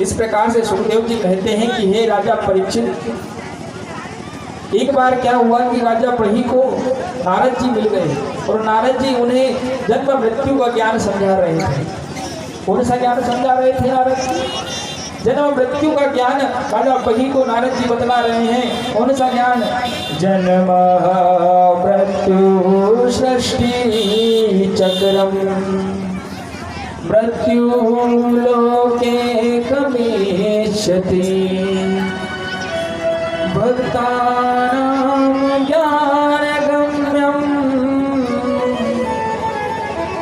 इस प्रकार से सुखदेव जी कहते हैं कि हे राजा परीक्षित, एक बार क्या हुआ कि राजा बृहि को नारद जी मिल गए और नारद जी उन्हें जन्म मृत्यु का ज्ञान समझा रहे थे। कौन सा ज्ञान समझा रहे थे नारद जी? जन्म मृत्यु का ज्ञान राजा बृहि को नारद जी बतला रहे हैं। कौन सा ज्ञान? जन्म मृत्यु सृष्टि चक्रम मृत्यु लोके गमिष्यति भक्तानां ज्ञानगम्यं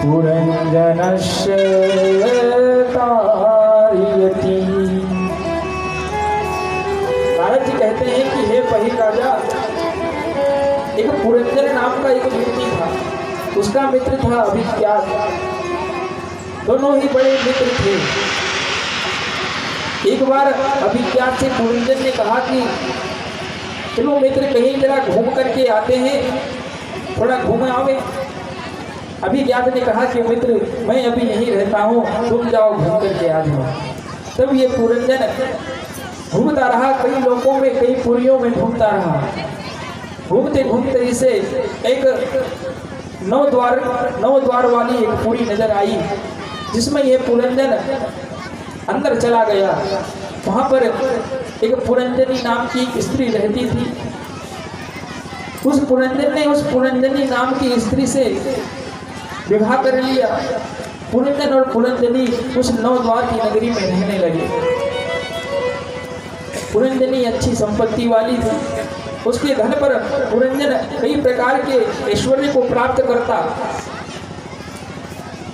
पुरञ्जनस्य कारयति। नारद जी कहते हैं कि हे बृहि राजा, एक पुरंजन नाम का एक व्यक्ति था, उसका मित्र था अभिज्ञात। दोनों ही बड़े मित्र थे। एक बार अभिज्ञात से पुरंजन ने कहा कि चलो मित्र कहीं जरा घूम करके आते हैं, थोड़ा घूम आवे। अभिज्ञात ने कहा कि मित्र मैं अभी यहीं रहता हूँ, तुम जाओ घूम करके आ जाओ। तब ये पुरंजन घूमता रहा, कई लोगों में कई पुरियों में घूमता रहा। घूमते घूमते इसे एक नौ द्वार वाली एक पुरी नजर आई, जिसमें ये पुरंजन अंदर चला गया। वहां पर एक पुरंजनी नाम की एक स्त्री रहती थी। उस पुरंजन ने उस पुरंजनी नाम की स्त्री से विवाह कर लिया। पुरंजन और पुरंजनी उस नौ द्वार की नगरी में रहने लगे। पुरंजनी अच्छी संपत्ति वाली थी। उसके धन पर पुरंजन कई प्रकार के ऐश्वर्य को प्राप्त करता।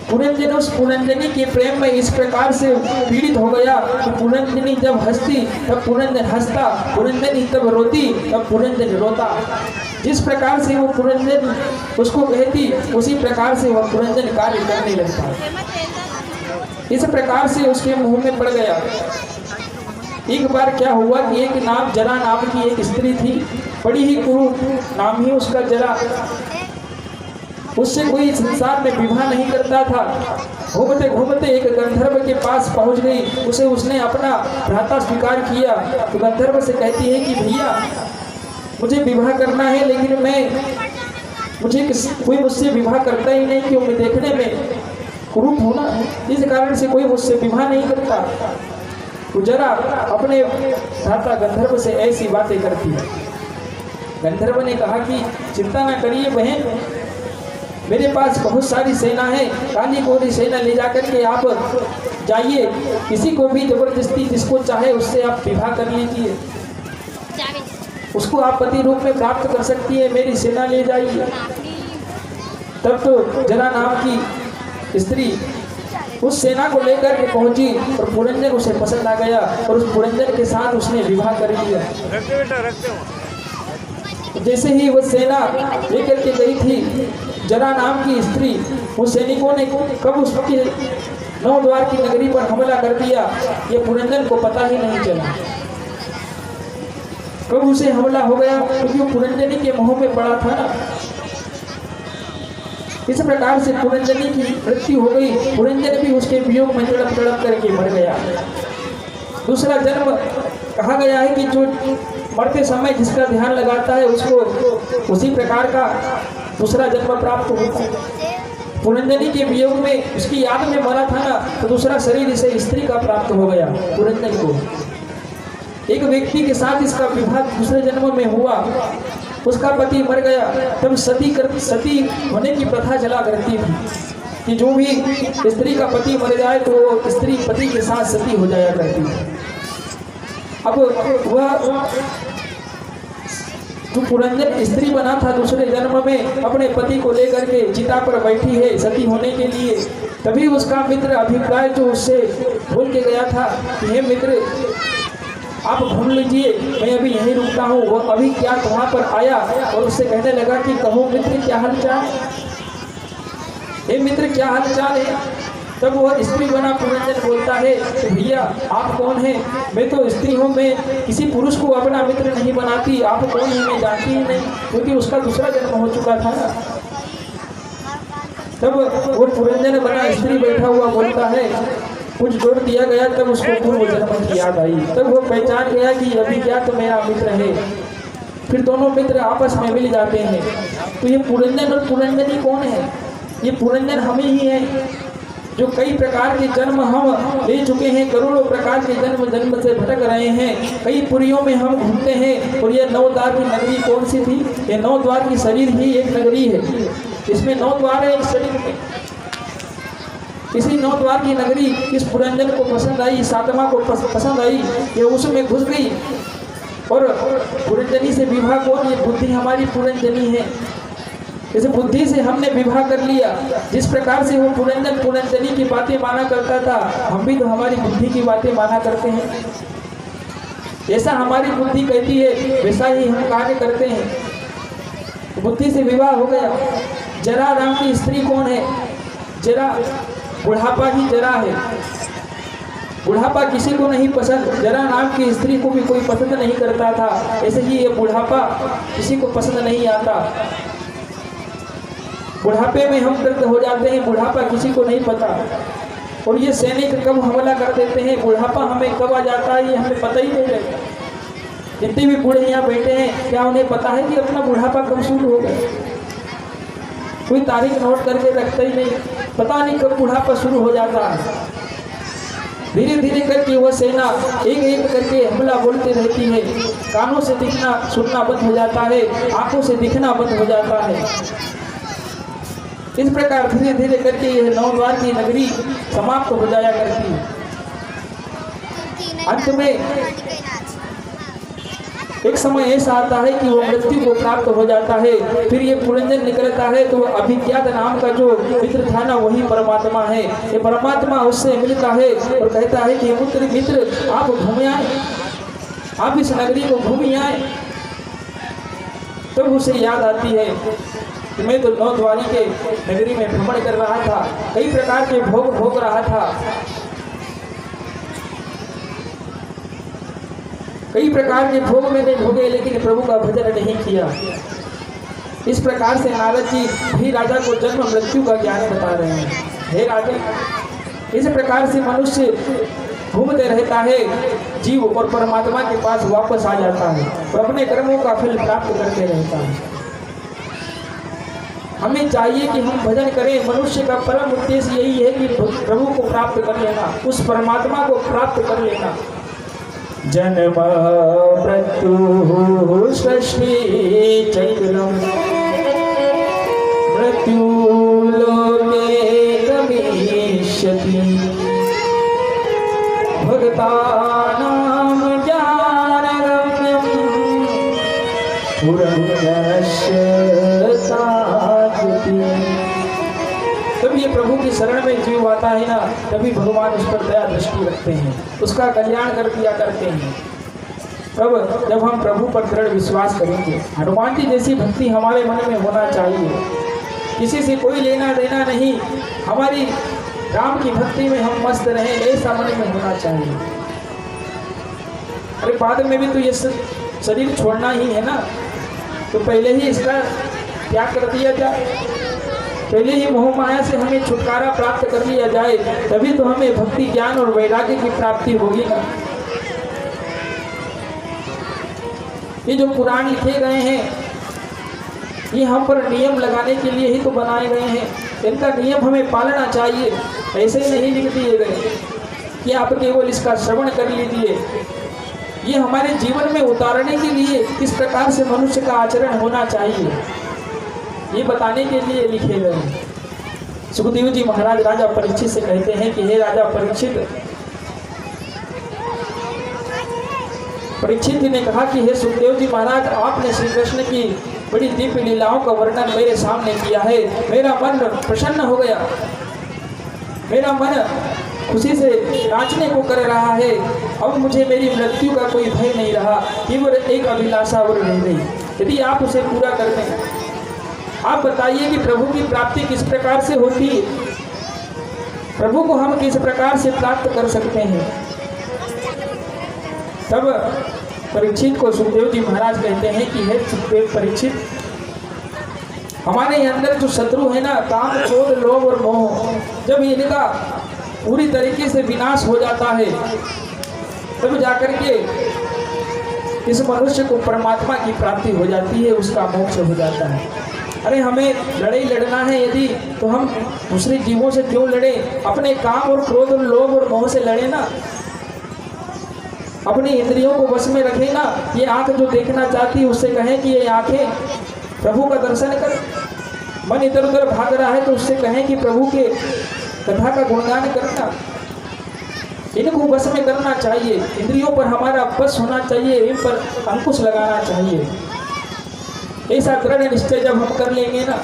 पुरंजन उस पुरंजनी के प्रेम में इस प्रकार से पीड़ित हो गया कि पुरंजनी जब हंसती तब पुरंजन हंसता, पुरंजनी तब रोती तब पुरंजन रोता। जिस प्रकार से वो पुरंजन उसको कहती, उसी प्रकार से वह पुरंजन कार्य करने लगता। इस प्रकार से उसके मुंह में पड़ गया। एक बार क्या हुआ कि एक नाम जरा नाम की एक स्त्री थी, बड़ी ही कुरूप नाम ही उसका जरा। उससे कोई संसार में विवाह नहीं करता था। घूमते घूमते एक गंधर्व के पास पहुंच गई। उसे उसने अपना भ्राता स्वीकार किया। तो गंधर्व से कहती है कि भैया मुझे विवाह करना है, लेकिन कोई मुझसे विवाह करता ही नहीं, क्यों? मैं देखने में कुरूप हूं ना, इस कारण से कोई मुझसे विवाह नहीं करता। तो जरा अपने भ्राता गंधर्व से ऐसी बातें करती है। गंधर्व ने कहा कि चिंता ना करिए बहन, मेरे पास बहुत सारी सेना है, काली गोरी सेना ले जाकर के आप जाइए, किसी को भी जबरदस्ती जिसको चाहे उससे आप विवाह कर लीजिए, उसको आप पति रूप में प्राप्त कर सकती है, मेरी सेना ले जाइए। तब तो जरा नाम की स्त्री उस सेना को लेकर के पहुंची और पुरंजन उसे पसंद आ गया और उस पुरंजन के साथ उसने विवाह कर लिया। जैसे ही वो सेना लेकर के गई थी, जरा नाम की स्त्री, उस सैनिकों ने कब उसकी नौ द्वार की नगरी पर हमला कर दिया, ये पुरंजन को पता ही नहीं चला। कब उसे हमला हो गया, क्योंकि वो पुरंजनी के मुंह में पड़ा था ना। इस प्रकार से पुरंजनी की मृत्यु हो गई। पुरंजन भी उसके वियोग में तड़प तड़प करके मर गया। दूसरा जन्म कहा गया है कि जो मरते समय जिसका ध्यान लगाता है उसको उसी प्रकार का दूसरा जन्म प्राप्त होता है। पुरंजनी के वियोग में उसकी याद में मरा था ना, तो दूसरा शरीर इसे स्त्री का प्राप्त हो गया। पुरंजन को एक व्यक्ति के साथ इसका विवाह दूसरे जन्म में हुआ, उसका पति मर गया। तब सती होने की प्रथा चला करती थी कि जो भी स्त्री का पति मर जाए तो वो स्त्री पति के साथ सती हो जाया करती थी। अब वह जो पुरंजन स्त्री बना था दूसरे जन्म में, अपने पति को लेकर के चिता पर बैठी है सती होने के लिए। तभी उसका मित्र अभिप्राय जो उससे भूल के गया था कि हे मित्र आप घूम लीजिए, मैं अभी यहीं रुकता हूँ। वो अभी क्या वहाँ पर आया और उससे कहने लगा कि कहो मित्र क्या हालचाल, हे मित्र क्या हालचाल है। तब वह स्त्री बना पुरंजन बोलता है कि भैया आप कौन हैं? मैं तो स्त्री हूँ, मैं किसी पुरुष को अपना मित्र नहीं बनाती। आप कौन हैं मैं जानती ही नहीं, क्योंकि उसका दूसरा जन्म हो चुका था ना। तब वो पुरंजन बना स्त्री बैठा हुआ बोलता है कुछ जोड़ दिया गया, तब उसको पूर्व जन्म की याद आई। तब वो पहचान गया कि अभिज्ञात तो मेरा मित्र है। फिर दोनों मित्र आपस में मिल जाते हैं। तो ये पुरंजन और पुरंजनी कौन है? ये पुरंजन हम ही हैं, जो कई प्रकार के जन्म हम ले चुके हैं, करोड़ों प्रकार के जन्म से भटक रहे हैं, कई पुरियों में हम घूमते हैं। और ये 9 द्वार की नगरी कौन सी थी? ये 9 द्वार की शरीर ही एक नगरी है। इसमें 9 द्वार है इस शरीर में। इसी 9 द्वार की नगरी इस पुरंजन को पसंद आई, इस आत्मा को पसंद आई, ये उसमें घुस गई और पुरंजनी से विवाह कौन? ये बुद्धि हमारी पुरंजनी है। इस बुद्धि से हमने विवाह कर लिया। जिस प्रकार से वो पुरंजन पुरंजनी की बातें माना करता था, हम भी तो हमारी बुद्धि की बातें माना करते हैं। जैसा हमारी बुद्धि कहती है वैसा ही हम कार्य करते हैं। बुद्धि से विवाह हो गया। जरा नाम की स्त्री कौन है? जरा बुढ़ापा ही जरा है। बुढ़ापा किसी को नहीं पसंद, जरा नाम की स्त्री को भी कोई पसंद नहीं करता था। ऐसे ही ये बुढ़ापा किसी को पसंद नहीं आता। बुढ़ापे में हम दर्द हो जाते हैं, बुढ़ापा किसी को नहीं पता। और ये सैनिक कब हमला कर देते हैं, बुढ़ापा हमें कब आ जाता है, ये हमें पता ही नहीं रहता। जितने भी बूढ़े यहाँ बैठे हैं, क्या उन्हें पता है कि अपना बुढ़ापा कब शुरू होगा? कोई तारीख नोट करके रखता ही नहीं, पता नहीं कब बुढ़ापा शुरू हो जाता है। धीरे धीरे करके वह सेना एक एक करके हमला बोलती रहती है। कानों से दिखना सुनना बंद हो जाता है, आंखों से दिखना बंद हो जाता है। इस प्रकार धीरे धीरे करके यह 9 द्वार की नगरी समाप्त हो जाया करती है। अंत में एक समय ऐसा आता है कि वो मृत्यु को प्राप्त हो जाता है। फिर ये पुरंजन निकलता है तो अभिज्ञात नाम का जो मित्र था ना, वही परमात्मा है। ये परमात्मा उससे मिलता है और कहता है कि मित्र आप घूमे आए, आप इस नगरी को घूम आए। तब उसे याद आती है कि मैं तो 9 द्वारी के नगरी में भ्रमण कर रहा था, कई प्रकार के भोग भोग रहा था, कई प्रकार के भोग मैंने भोगे, लेकिन प्रभु का भजन नहीं किया। इस प्रकार से नारद जी भी राजा को जन्म मृत्यु का ज्ञान बता रहे हैं। हे राजा, इस प्रकार से मनुष्य घूमते रहता है, जीव और परमात्मा के पास वापस आ जाता है और अपने कर्मों का फल प्राप्त करते रहता है। हमें चाहिए कि हम भजन करें। मनुष्य का परम उद्देश्य यही है कि प्रभु को प्राप्त कर लेना, उस परमात्मा को प्राप्त कर लेना। जन्म मृत्यु सृष्टि चक्रम मृत्यु लोके गमिष्यति भक्तानां ज्ञानगम्यं पुरंजनस्य साधुति। तब ये प्रभु की शरण में जीव आता है ना, तभी भगवान उस पर दया दृष्टि रखते हैं, उसका कल्याण कर दिया करते हैं। तब जब हम प्रभु पर दृढ़ विश्वास करेंगे, हनुमान जी जैसी भक्ति हमारे मन में होना चाहिए। किसी से कोई लेना देना नहीं, हमारी राम की भक्ति में हम मस्त रहें, ऐसा मन में होना चाहिए। अरे बाद में भी तो ये शरीर छोड़ना ही है ना, तो पहले ही इसका त्याग कर दिया जाए, पहले ही मोह माया से हमें छुटकारा प्राप्त कर लिया जाए, तभी तो हमें भक्ति ज्ञान और वैराग्य की प्राप्ति होगी ना। ये जो पुराण लिखे गए हैं, ये हम पर नियम लगाने के लिए ही तो बनाए गए हैं। इनका नियम हमें पालना चाहिए। ऐसे ही नहीं लिख दिए गए कि आप केवल इसका श्रवण कर लीजिए। ये हमारे जीवन में उतारने के लिए किस प्रकार से मनुष्य का आचरण होना चाहिए, ये बताने के लिए लिखे गए हैं। सुखदेव जी महाराज राजा परीक्षित से कहते हैं कि हे राजा परीक्षित, परीक्षित जी ने कहा कि हे सुखदेव जी महाराज, आपने श्री कृष्ण की बड़ी दिव्य लीलाओं का वर्णन मेरे सामने किया है। मेरा मन प्रसन्न हो गया, मेरा मन खुशी से नाचने को कर रहा है। अब मुझे मेरी मृत्यु का कोई भय नहीं रहा, केवल एक अभिलाषा और रह गई। यदि आप उसे पूरा कर दें, आप बताइए कि प्रभु की प्राप्ति किस प्रकार से होती है, प्रभु को हम किस प्रकार से प्राप्त कर सकते हैं। तब परीक्षित को सुखदेव जी महाराज कहते हैं कि हे सुखदेव परीक्षित, हमारे अंदर जो शत्रु है ना, काम क्रोध लोभ और मोह, जब इनका पूरी तरीके से विनाश हो जाता है, तब जाकर के इस मनुष्य को परमात्मा की प्राप्ति हो जाती है, उसका मोक्ष हो जाता है। अरे हमें लड़ाई लड़ना है यदि, तो हम दूसरे जीवों से क्यों लड़े? अपने काम और क्रोध और लोभ और मोह से लड़े ना, अपनी इंद्रियों को वश में रखे ना। ये आंख जो देखना चाहती है उससे कहें कि ये आंखें प्रभु का दर्शन कर। मन इधर उधर भाग रहा है तो उससे कहें कि प्रभु के कथा का गुणगान करना। इनको वश में करना चाहिए, इंद्रियों पर हमारा बस होना चाहिए, इन पर अंकुश लगाना चाहिए। ऐसा दृढ़ निश्चय जब हम कर लेंगे ना,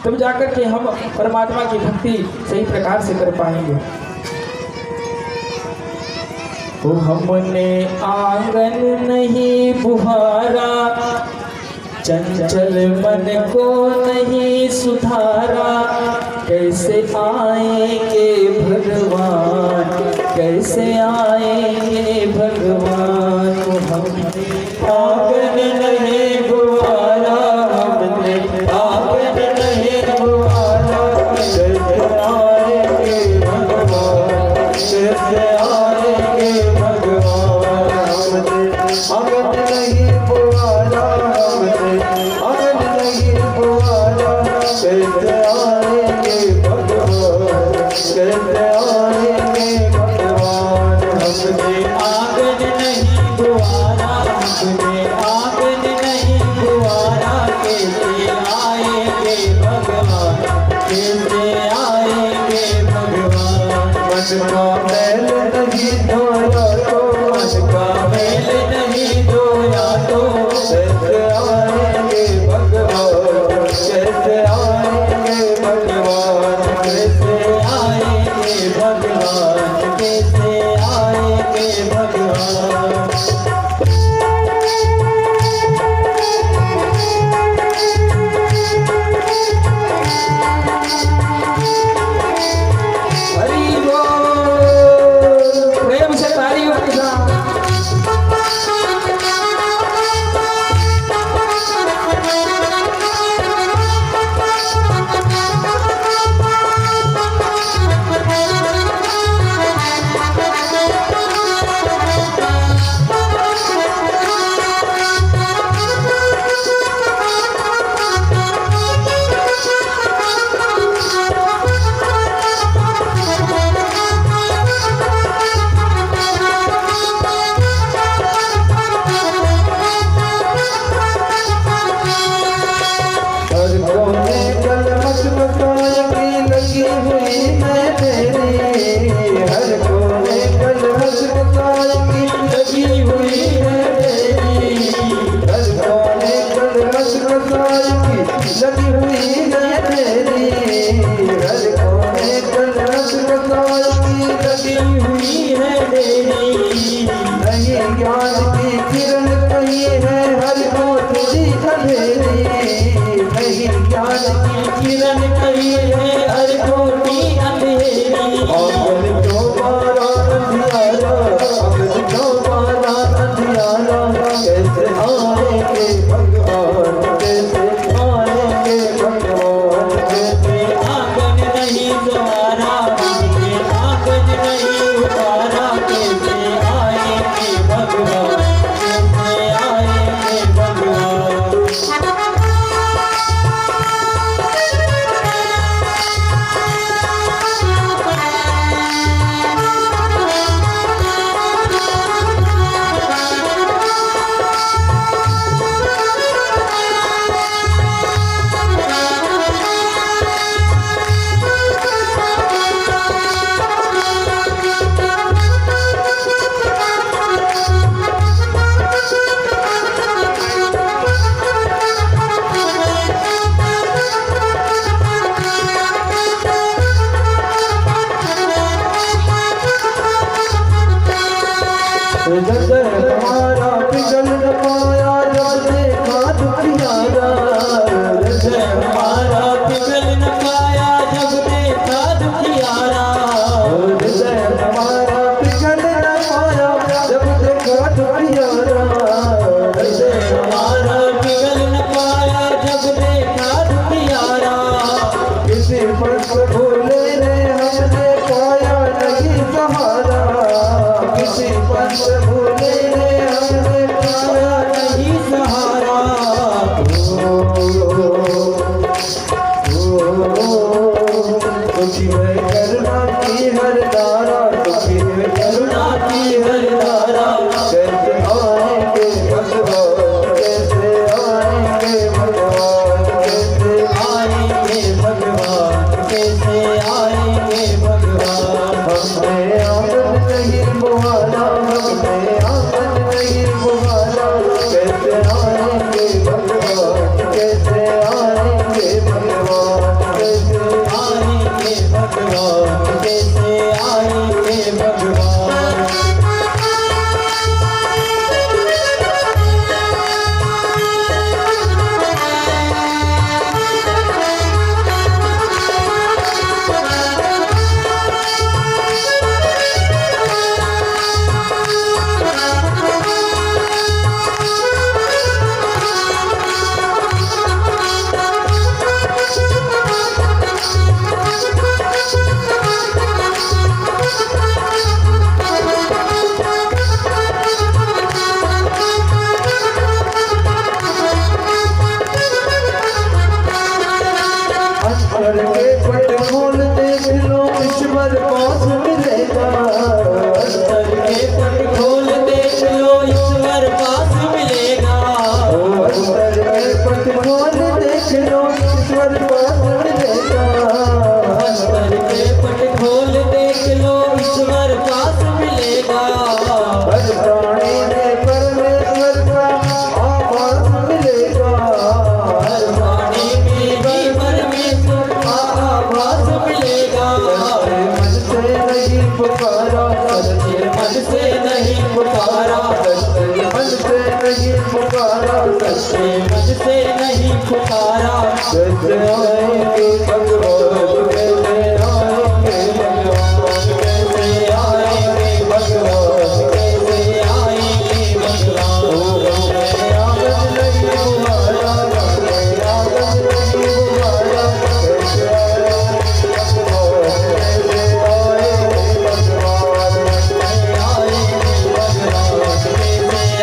तब जाकर के हम परमात्मा की भक्ति सही प्रकार से कर पाएंगे। तो हमने आंगन नहीं बुहारा, चंचल मन को नहीं सुधारा, कैसे आएंगे भगवान, कैसे आएंगे भगवान। तो हमने आंगन नहीं बुहारा, हमने आंगन नहीं बुहारा, कैसे आएंगे भगवान, कैसे आएंगे भगवान। हमने आंगन नहीं बुहारा, हमने आंगन नहीं बुहारा, कैसे आएंगे भगवान, कैसे आएंगे भगवान। हमने आंगन नहीं बुहारा, हमने आंगन नहीं बुहारा, कैसे आएंगे भगवान, कैसे आएंगे भगवान। मन का मैल नहीं धोया तो, मन का मैल नहीं धोया तो, कैसे आएंगे भगवान, कैसे आएंगे भगवान, कैसे आएंगे भगवान, कैसे आएंगे भगवान। हरि बोल, प्रेम से तालियों के साथ। लगी हुई है तेरी, हर कोने कलश बताई की लगी हुई है तेरी। नहीं ज्ञान की किरण कही है हर को तेरी अंधेरी, नहीं ज्ञान की किरण कही है हर को तेरी अंधेरी। आंगन जो बारा अंधियारा, आंगन जो बारा अंधियारा, कैसे आएंगे भगवान, कैसे आएंगे भगवान। धारा, दुखी में करुणा की हर धारा। कैसे आएंगे भगवान, कैसे आएंगे भगवान, कैसे आएंगे भगवान, कैसे आएंगे भगवान। हमने आंगन नहीं बुहारा, हमने आंगन नहीं बुहारा। कैसे आएंगे भगवान, कैसे आएंगे भगवान, कैसे आएंगे भगवान, कैसे आएंगे भगवान। अंतर के पट खोल देख लो, ईश्वर पास मिलेगा। अंतर के पट खोल देख लो, ईश्वर पास मिलेगा। अंतर के पट खोल देख लो, ईश्वर पास मिलेगा। अंतर के पट खोल देख लो, ईश्वर पास मिलेगा। हर प्राणी में परमेश्वर का आभास मिलेगा। हर प्राणी में भी परमेश्वर का आभास मिलेगा। मन से नहीं पुकारा, सच्चे मन से नहीं पुकारा, सच्चे मन से नहीं पुकारा, सच्चे मन से नहीं पुकारा। कैसे आएंगे भगवान, कैसे आएंगे भगवान, कैसे आएंगे भगवान, कैसे आएंगे भगवान। हमने आंगन नहीं बुहारा, हमने आंगन नहीं बुहारा। कैसे आएंगे भगवान, कैसे आएंगे भगवान, कैसे आएंगे भगवान, कैसे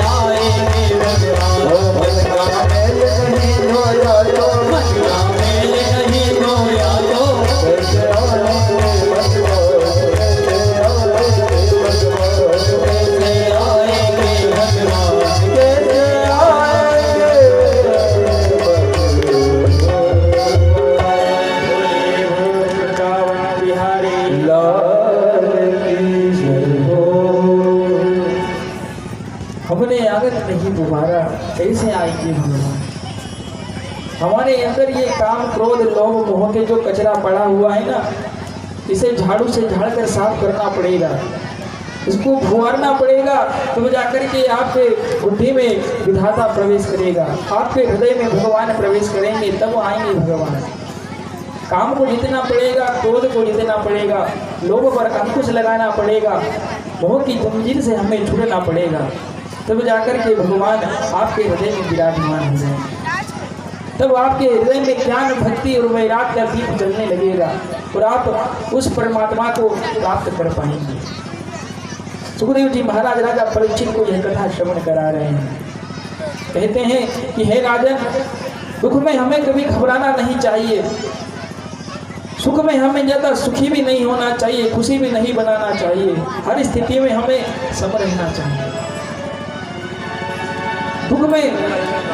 आएंगे भगवान। मन का मैल नहीं धोया तो, मन का मैल नहीं धोया तो। कैसे आएंगे भगवान, कैसे आएंगे भगवान, कैसे आएंगे भगवान, कैसे आएंगे वृंदावन बिहारी लाल की जय हो। हमने आंगन नहीं बुहारा, कैसे आएंगे भगवान। हमारे अंदर ये काम क्रोध लोभ मोह के जो कचरा पड़ा हुआ है ना, इसे झाड़ू से झाड़ कर साफ करना पड़ेगा, इसको भुआरना पड़ेगा। तब जाकर के आपके बुद्धि में विधाता प्रवेश करेगा, आपके हृदय में भगवान प्रवेश करेंगे, तब आएंगे भगवान। काम को जीतना पड़ेगा, क्रोध को जीतना पड़ेगा, लोभ पर अंकुश लगाना पड़ेगा, मोह की जंजीर से हमें छूटना पड़ेगा। तब जाकर के भगवान आपके हृदय में विराजमान हो जाएंगे। तब आपके हृदय में ज्ञान भक्ति और वैराग्य का दीप जलने लगेगा और आप उस परमात्मा को प्राप्त कर पाएंगे। सुखदेव जी महाराज राजा परीक्षित को यह कथा श्रवण करा रहे हैं। कहते हैं कि हे राजन, दुख में हमें कभी घबराना नहीं चाहिए, सुख में हमें ज़्यादा सुखी भी नहीं होना चाहिए, खुशी भी नहीं बनाना चाहिए। हर स्थिति में हमें सम रहना चाहिए। दुख में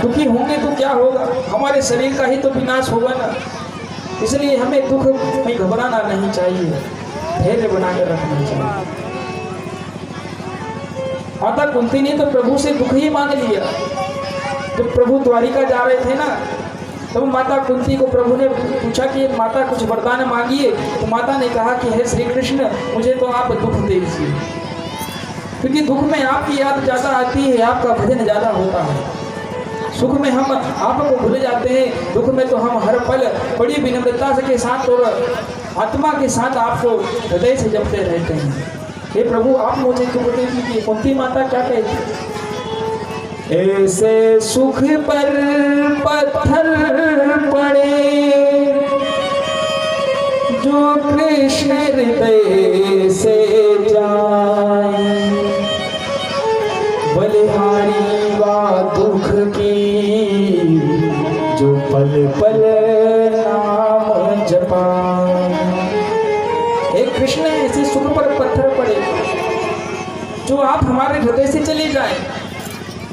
दुखी होंगे तो क्या होगा, हमारे शरीर का ही तो विनाश होगा ना। इसलिए हमें दुख में घबराना नहीं चाहिए, धैर्य बनाकर रखना चाहिए। माता कुंती ने तो प्रभु से दुख ही मांग लिया। जब प्रभु द्वारिका जा रहे थे ना, तब माता कुंती को प्रभु ने पूछा कि माता कुछ वरदान मांगिए। तो माता ने कहा कि हे श्री कृष्ण, मुझे तो आप दुख दीजिए, क्योंकि दुख में आपकी याद ज़्यादा आती है, आपका भजन ज़्यादा होता है। सुख में हम आपको भूल जाते हैं, दुख में तो हम हर पल बड़ी विनम्रता के साथ और आत्मा के साथ आपको हृदय से जपते रहते हैं। हे प्रभु, आप मुझे दुख दे दीजिए। कुंती माता क्या कहती, ऐसे सुख पर पत्थर पड़े जो कृष्ण हृदय से जाए, बलिहारी वा दुख की जो पल पल नाम जपा। हे कृष्ण, ऐसे सुख पर आप हमारे हृदय से चले जाएं।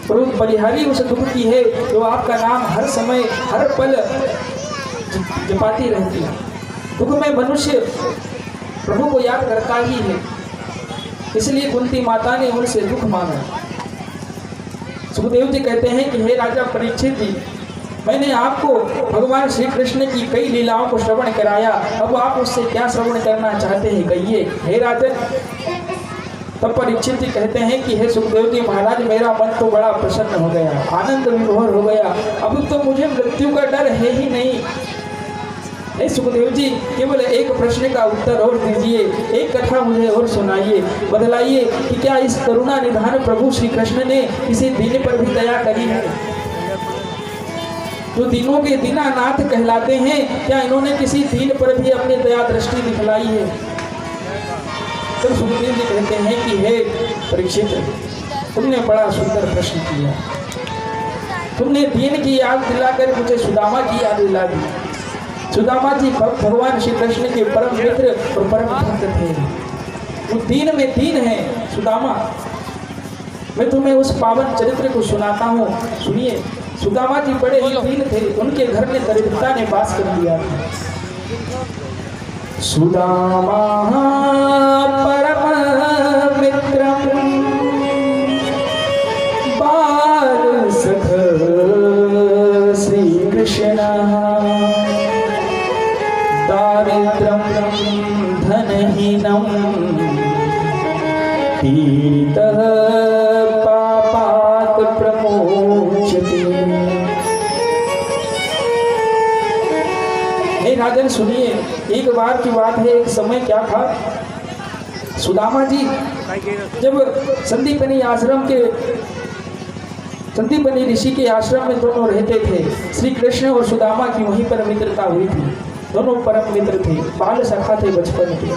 प्रभु बलिहारी उस दुख की है जो आपका नाम हर समय हर पल जपाती रहती है। दुख में मनुष्य प्रभु को याद करता ही है, इसलिए कुंती माता ने उनसे दुख मांगा। सुखदेव जी कहते हैं कि हे राजा परीक्षित जी, मैंने आपको भगवान श्री कृष्ण की कई लीलाओं को श्रवण कराया, अब आप उससे क्या श्रवण करना चाहते हैं कहिए हे राजन। तब परीक्षित जी कहते हैं कि हे सुखदेव जी महाराज, मेरा मन तो बड़ा प्रसन्न हो गया, आनंद विभोर हो गया, अब तो मुझे मृत्यु का डर है ही नहीं। नहीं सुखदेव जी, केवल एक प्रश्न का उत्तर और दीजिए, एक कथा मुझे और सुनाइए, बदलाइए कि क्या इस करुणा निधान प्रभु श्री कृष्ण ने किसी दीन पर भी दया करी है? जो दीनों के दीनानाथ कहलाते हैं, क्या इन्होंने किसी दीन पर भी अपनी दया दृष्टि दिखलाई है? तो सुखदेव जी कहते हैं कि हे परीक्षित, तुमने बड़ा सुंदर प्रश्न किया, तुमने दीन की याद दिलाकर मुझे सुदामा की याद दिला दी। सुदामा जी भगवान श्री कृष्ण के परम मित्र और परम भक्त थे, वो दीन में दीन है सुदामा। मैं तुम्हें उस पावन चरित्र को सुनाता हूँ, सुनिए। सुदामा जी बड़े ही दीन थे, उनके घर में दरिद्रता ने वास कर लिया था। सुदामा परम मित्रम बाल सख श्री कृष्ण दारिद्रम धनहीनम पीडितः पापात् प्रमोचति। हे राजन सुनिए, एक बार की बात है, एक समय क्या था, सुदामा जी जब संदीपनी ऋषि के आश्रम में दोनों रहते थे, श्री कृष्ण और सुदामा की वहीं पर मित्रता हुई थी। दोनों परम मित्र थे, बाल सखा थे बचपन के।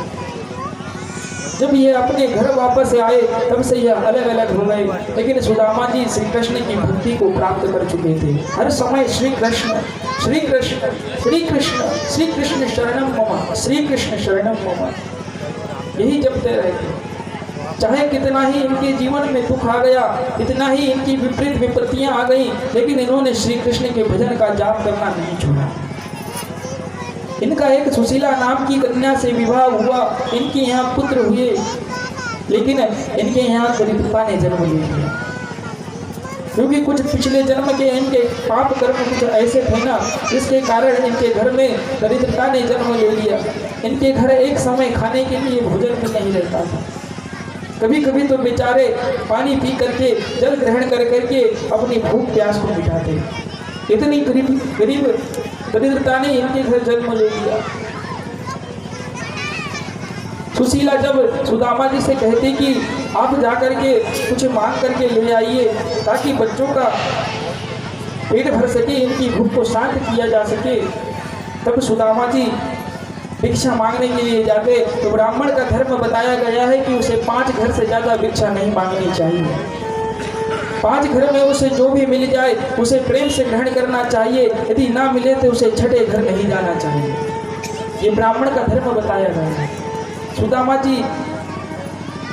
जब ये अपने घर वापस आए तब से यह अलग अलग हो गए, लेकिन सुदामा जी श्री कृष्ण की भक्ति को प्राप्त कर चुके थे। हर समय श्री कृष्ण श्री कृष्ण श्री कृष्ण श्री कृष्ण शरणम मम, श्री कृष्ण शरणम मम, यही जपते रहते। चाहे कितना ही इनके जीवन में दुख आ गया, कितना ही इनकी विपरीत विपत्तियां आ गई, लेकिन इन्होंने श्री कृष्ण के भजन का जाप करना नहीं छोड़ा। इनका एक सुशीला नाम की कन्या से विवाह हुआ, इनके यहाँ पुत्र हुए, लेकिन इनके यहाँ दरिद्रता ने जन्म ले लिया, क्योंकि कुछ पिछले जन्म के इनके पाप कर्म कुछ ऐसे थे ना, जिसके कारण इनके घर में दरिद्रता ने जन्म ले लिया। इनके घर एक समय खाने के लिए भोजन भी नहीं रहता था। कभी कभी तो बेचारे पानी पी करके, जल ग्रहण कर करके अपनी भूख प्यास को मिटाते। इतनी गरीब दरिद्रता ने इनके घर जन्म ले लिया। सुशीला जब सुदामा जी से कहती कि आप जाकर के कुछ मांग करके ले आइए ताकि बच्चों का पेट भर सके, इनकी भूख को शांत किया जा सके, तब सुदामा जी भिक्षा मांगने के लिए जाते तो ब्राह्मण का धर्म बताया गया है कि उसे 5 घर से ज़्यादा भिक्षा नहीं मांगनी चाहिए। 5 घर में उसे जो भी मिल जाए उसे प्रेम से ग्रहण करना चाहिए, यदि ना मिले तो उसे छठे घर नहीं जाना चाहिए। ये ब्राह्मण का धर्म बताया गया है। सुदामा जी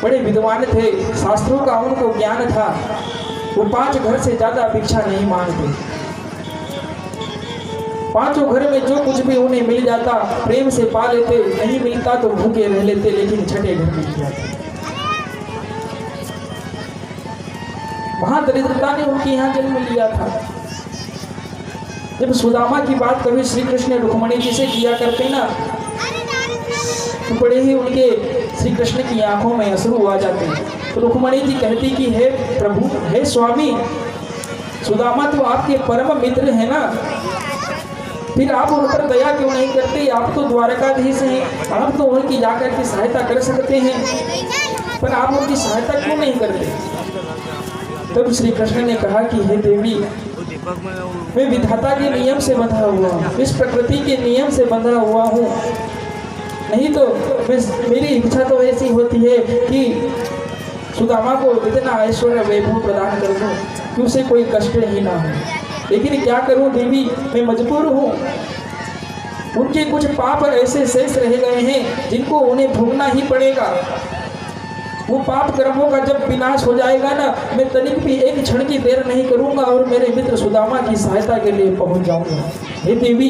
बड़े विद्वान थे, शास्त्रों का उनको ज्ञान था, वो 5 घर से ज़्यादा भिक्षा नहीं मांगते। 5 घर में जो कुछ भी उन्हें मिल जाता प्रेम से पा लेते, नहीं मिलता तो भूखे रह लेते, लेकिन छठे घर मिल जाते। वहां दरिद्रता ने उनके यहाँ जन्म लिया था। जब सुदामा की बात कभी श्री कृष्ण रुक्मणी जी से किया करते ना, तो बड़े ही उनके श्री कृष्ण की आंखों में अश्रु आ जाते। तो रुक्मणी जी कहती कि हे प्रभु, हे स्वामी, सुदामा तो आपके परम मित्र है ना, फिर आप उन पर दया क्यों नहीं करते? आप तो द्वारकाधीश हैं, आप तो उनकी जाकर की सहायता कर सकते हैं, पर आप उनकी सहायता क्यों नहीं करते? तब श्री कृष्ण ने कहा कि हे देवी, मैं विधाता के नियम से बंधा हुआ हूँ, इस प्रकृति के नियम से बंधा हुआ हूँ, नहीं तो मेरी इच्छा तो ऐसी होती है कि सुदामा को इतना ऐश्वर्य वैभव प्रदान कर दूँ कि उसे कोई कष्ट ही ना हो, लेकिन क्या करूँ देवी, मैं मजबूर हूँ। उनके कुछ पाप ऐसे शेष रह गए हैं जिनको उन्हें भोगना ही पड़ेगा। वो पाप कर्मों का जब विनाश हो जाएगा ना, मैं तनिक भी एक क्षण की देर नहीं करूंगा और मेरे मित्र सुदामा की सहायता के लिए पहुंच जाऊंगा। हे देवी,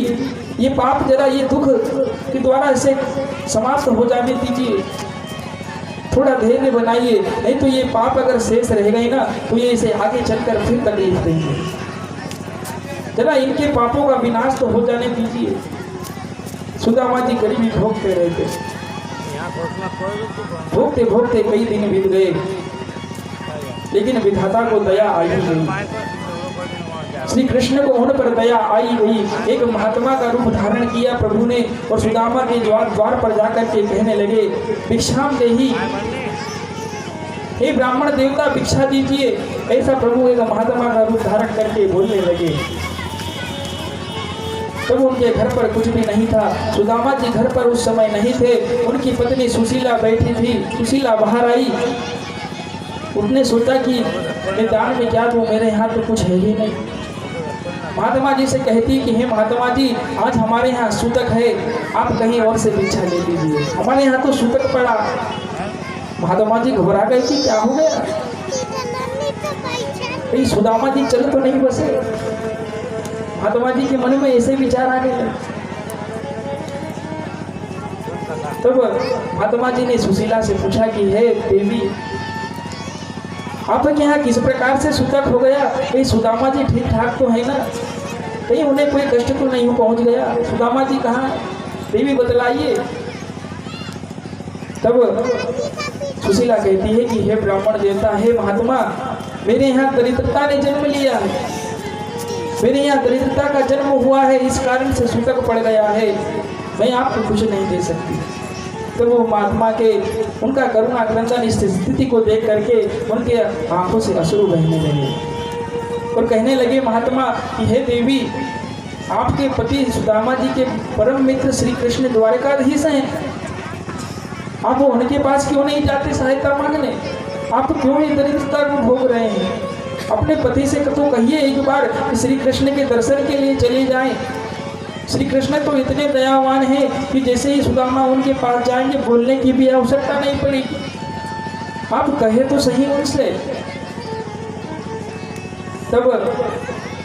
ये पाप जरा, ये दुख के द्वारा इसे समाप्त हो जाने दीजिए, थोड़ा धैर्य बनाइए, नहीं तो ये पाप अगर शेष रह गए ना तो ये इसे आगे चलकर फिर तकलीफ देंगे। जरा इनके पापों का विनाश तो हो जाने दीजिए। सुदामा जी गरीबी भोगते रहे थे, भोगते भोगते कई दिन बीत गए, लेकिन विधाता को दया आई गई, श्री कृष्ण को उन पर दया आई गई। एक महात्मा का रूप धारण किया प्रभु ने और सुदामा के द्वार पर जाकर के कहने लगे, भिक्षाम देहि, हे ब्राह्मण देवता भिक्षा दीजिए। ऐसा प्रभु एक महात्मा का रूप धारण करके बोलने लगे। तब उनके घर पर कुछ भी नहीं था, सुदामा जी घर पर उस समय नहीं थे। उनकी पत्नी सुशीला बैठी थी। सुशीला बाहर आई, उसने सोचा कि मैं दान में क्या दूं, मेरे यहाँ तो कुछ है ही नहीं। महात्मा जी से कहती कि हे महात्मा जी, आज हमारे यहाँ सूतक है, आप कहीं और से भिक्षा ले लीजिए, हमारे यहाँ तो सूतक पड़ा। महात्मा जी घबरा गए कि क्या हो गया, भाई सुदामा जी चल तो नहीं बसे। महात्मा जी के मन में ऐसे विचार आ गए। तब महात्मा जी ने सुशीला से पूछा कि हे देवी, आपके यहाँ किस प्रकार से सूतक हो गया? कहीं सुदामा जी ठीक ठाक तो है ना, कहीं उन्हें कोई कष्ट तो नहीं पहुंच गया? सुदामा जी कहाँ, देवी बतलाइए। तब सुशीला कहती है कि हे ब्राह्मण देवता, हे महात्मा, मेरे यहाँ दरिद्रता ने जन्म लिया है, मेरे यहाँ दरिद्रता का जन्म हुआ है, इस कारण से सूतक पड़ गया है, मैं आपको कुछ नहीं दे सकती। तो वो महात्मा के उनका करुणा क्रंदन इस स्थिति को देख करके उनके आंखों से अश्रु बहने लगे और कहने लगे महात्मा कि हे देवी, आपके पति सुदामा जी के परम मित्र श्री कृष्ण द्वारकाधीश हैं, आप वो उनके पास क्यों नहीं जाते सहायता मांगने? आप तो क्यों ही दरिद्रता को भोग रहे हैं? अपने पति से तो कहिए एक बार कि श्री कृष्ण के दर्शन के लिए चले जाएं। श्री कृष्ण तो इतने दयावान हैं कि जैसे ही सुदामा उनके पास जाएंगे बोलने की भी आवश्यकता नहीं पड़ेगी। आप कहे तो सही उनसे। तब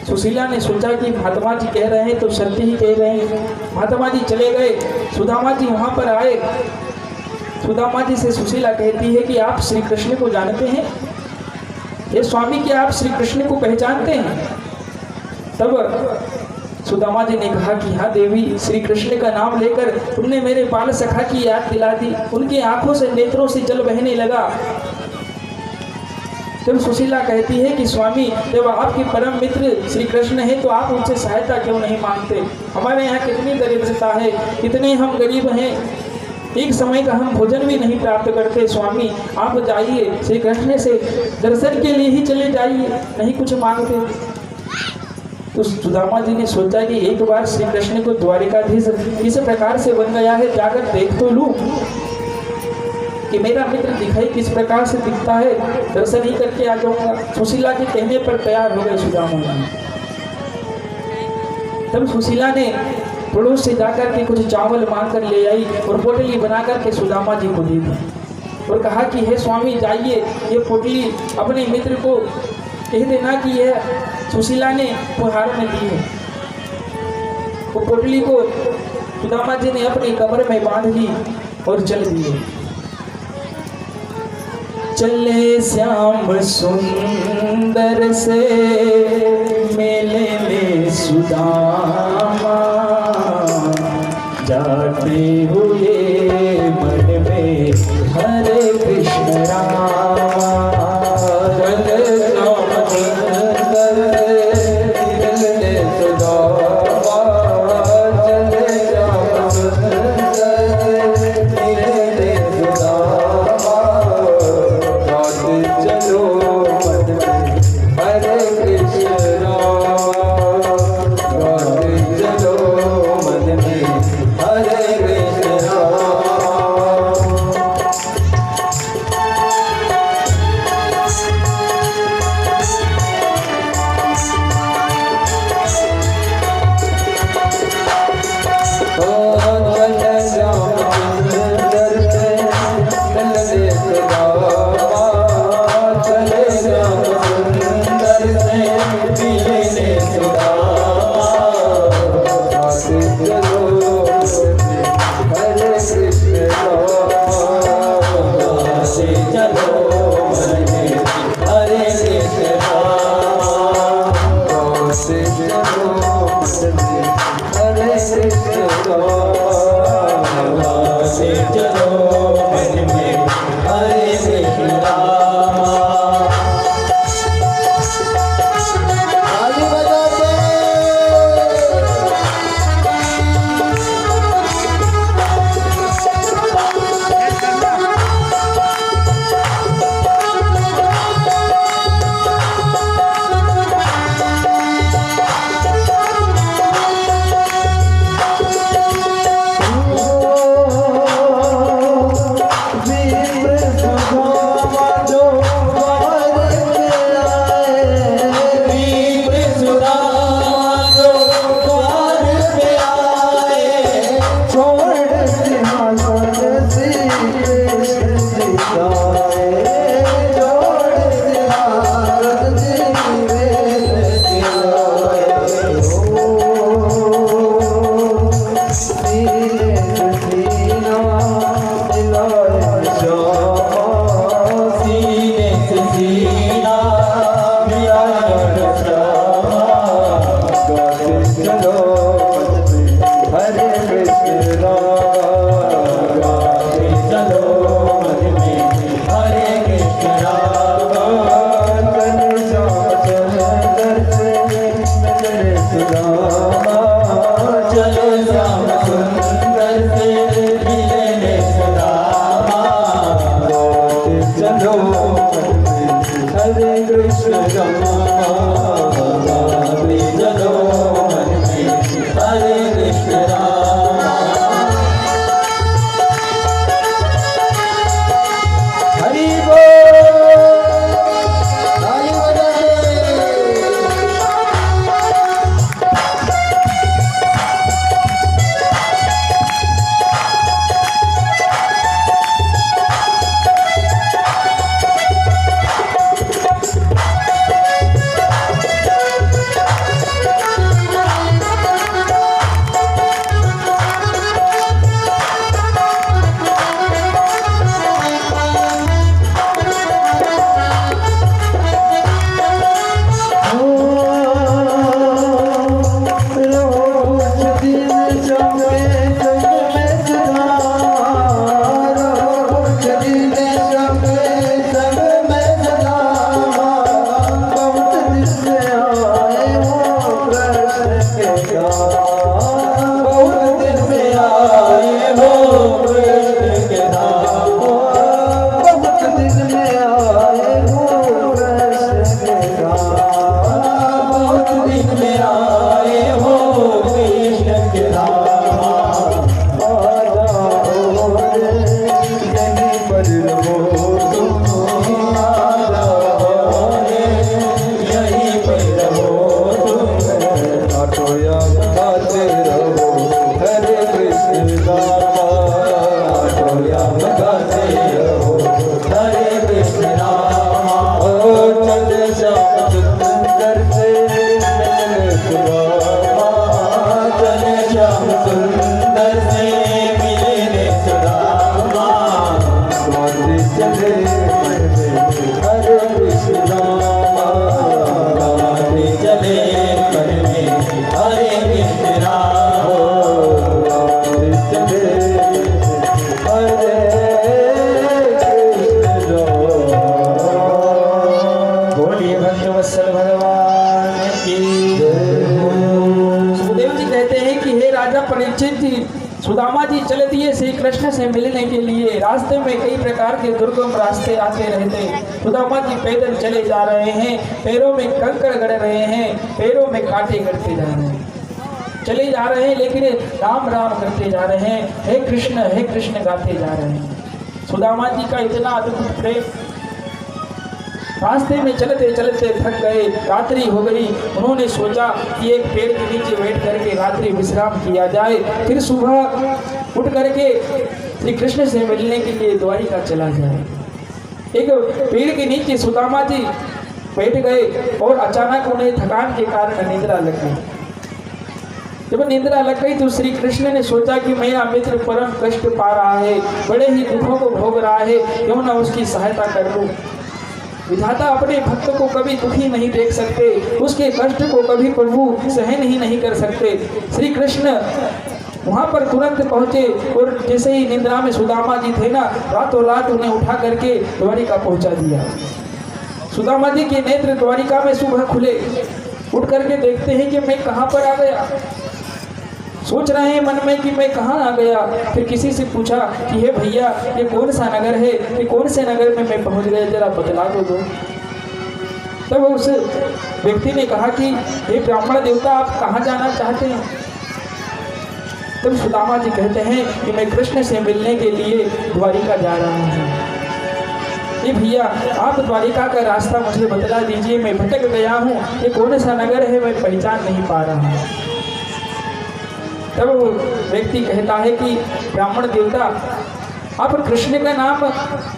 सुशीला ने सोचा कि महात्मा जी कह रहे हैं तो सत्य ही कह रहे हैं। महात्मा जी चले गए, सुदामा जी वहां पर आए। सुदामा जी से सुशीला कहती है कि आप श्री कृष्ण को जानते हैं? ये स्वामी, क्या आप श्री कृष्ण को पहचानते हैं? तब सुदामा जी ने कहा कि हाँ देवी, श्री कृष्ण का नाम लेकर तुमने मेरे बाल सखा की याद दिला दी। उनकी आंखों से, नेत्रों से जल बहने लगा। जब सुशीला कहती है कि स्वामी, जब आपके परम मित्र श्री कृष्ण है तो आप उनसे सहायता क्यों नहीं मांगते? हमारे यहाँ कितनी दरिद्रता है, कितने हम गरीब हैं, एक समय का हम भोजन भी नहीं प्राप्त करते। स्वामी आप जाइए, श्री कृष्ण से दर्शन के लिए ही चले जाइए, नहीं कुछ मांगते। तो सुदामा जी ने सोचा कि एक बार श्री कृष्ण को द्वारिकाधीश किस प्रकार से बन गया है, जाकर देख तो लूं कि मेरा मित्र दिखाई किस प्रकार से दिखता है, दर्शन ही करके आ जाऊंगा। सुशीला के कहने पर तैयार हो गए सुदामा जी। तब सुशीला ने पड़ोस से जाकर के कुछ चावल मांग कर ले आई और पोटली बना करके सुदामा जी को दे दी और कहा कि हे स्वामी जाइए, ये पोटली अपने मित्र को कह देना कि यह सुशीला ने उपहार में दी है। वो पोटली को सुदामा जी ने अपनी कमर में बांध ली और चल दिए। चले श्याम सुंदर से मेले में सुदामा, जाते हुए मन में हरे कृष्ण रामा। चले श्याम सुंदर मेले सुदामा, चले श्याम सुंदर मेले सुदामा, जाते चलो मन में हरे कृष्ण रामा, जाते चलो मन में हरे कृष्ण रामा। सुदामा चले श्याम सुंदर से मिलने सुदामा आते चलो हरे कृष्ण आते चलो हरे कृष्ण आते चलो हरे कृष्ण आते चलो मन में हरे कृष्ण ताली बजाते हरे कृष्ण हरे कृष्ण हरि बोल ताली बजाते सुदामा जी चले दिए श्री कृष्ण से मिलने के लिए। रास्ते में कई प्रकार के दुर्गम रास्ते आते रहते। सुदामा जी पैदल चले जा रहे हैं, पैरों में कंकड़ गड़ रहे हैं, पैरों में कांटे गड़ते जा रहे हैं, चले जा रहे हैं, लेकिन राम राम करते जा रहे हैं, हे कृष्ण गाते जा रहे हैं। सुदामा जी का इतना अद्भुत प्रेम। रास्ते में चलते चलते थक गए, रात्रि हो गई। उन्होंने सोचा कि एक पेड़ के नीचे बैठ करके रात्रि विश्राम किया जाए, फिर सुबह उठ करके श्री कृष्ण से मिलने के लिए द्वारिका चला जाए। एक पेड़ के नीचे सुदामा जी बैठ गए और अचानक उन्हें थकान के कारण निद्रा लग गई। जब निद्रा लग गई तो श्री कृष्ण ने सोचा कि मेरा मित्र परम कष्ट पा रहा है, बड़े ही दुखों को भोग रहा है, क्यों ना उसकी सहायता कर लूं। विधाता अपने भक्त को कभी दुखी नहीं देख सकते, उसके कष्ट को कभी प्रभु सहन ही नहीं कर सकते। श्री कृष्ण वहां पर तुरंत पहुंचे और जैसे ही निद्रा में सुदामा जी थे ना, रातों रात उन्हें उठा करके द्वारिका पहुंचा दिया। सुदामा जी के नेत्र द्वारिका में सुबह खुले, उठ करके देखते हैं कि मैं कहाँ पर आ गया। सोच रहे हैं मन में कि मैं कहाँ आ गया। फिर किसी से पूछा कि हे भैया, ये कौन सा नगर है, ये कौन से नगर में मैं पहुंच गया, जरा बतला दो। तब उस व्यक्ति ने कहा कि हे ब्राह्मण देवता, आप कहाँ जाना चाहते हैं। तब सुदामा जी कहते हैं कि मैं कृष्ण से मिलने के लिए द्वारिका जा रहा हूँ। ये भैया, आप द्वारिका का रास्ता मुझे बतला दीजिए, मैं भटक गया हूँ, ये कौन सा नगर है, मैं पहचान नहीं पा रहा हूँ। तब वो व्यक्ति कहता है कि ब्राह्मण देवता, आप कृष्ण का नाम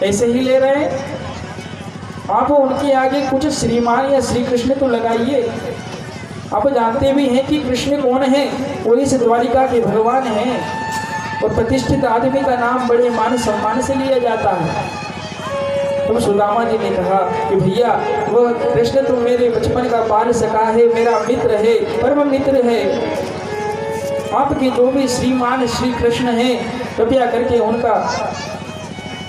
ऐसे ही ले रहे हैं, आप उनके आगे कुछ श्रीमान या श्री कृष्ण तो लगाइए। आप जानते भी हैं कि कृष्ण कौन है, वो इस द्वारिका के भगवान हैं और प्रतिष्ठित आदमी का नाम बड़े मान सम्मान से लिया जाता है। तो सुदामा जी ने कहा कि भैया, वह कृष्ण तो मेरे बचपन का बाल सखा है, मेरा मित्र है, परम मित्र है। आपके जो भी श्रीमान श्री कृष्ण हैं, कृपया करके उनका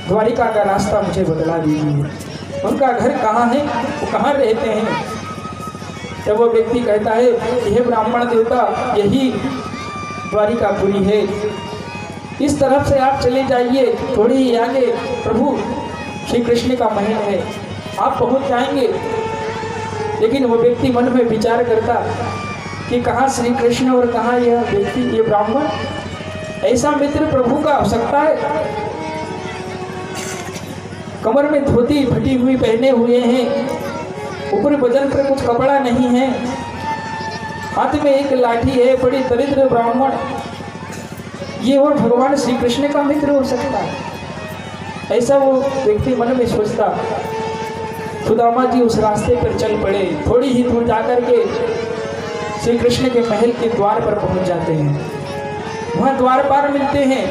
द्वारिका का रास्ता मुझे बतला दीजिए। उनका घर कहाँ है, वो कहाँ रहते हैं। तब वो व्यक्ति कहता है कि हे ब्राह्मण देवता, यही द्वारिकापुरी है, इस तरफ से आप चले जाइए, थोड़ी ही आगे प्रभु श्री कृष्ण का महल है, आप पहुंच जाएंगे। लेकिन वो व्यक्ति मन में विचार करता कि कहाँ श्री कृष्ण और कहाँ यह व्यक्ति, ये ब्राह्मण, ऐसा मित्र प्रभु का हो सकता है। कमर में धोती फटी हुई पहने हुए हैं, ऊपर बदन पर कुछ कपड़ा नहीं है, हाथ में एक लाठी है, बड़ी दरिद्र ब्राह्मण, ये और भगवान श्री कृष्ण का मित्र हो सकता है। ऐसा वो व्यक्ति मन में सोचता। सुदामा जी उस रास्ते पर चल पड़े। थोड़ी ही दूर जाकर के श्री कृष्ण के महल के द्वार पर पहुंच जाते हैं। वहाँ द्वारपाल मिलते हैं,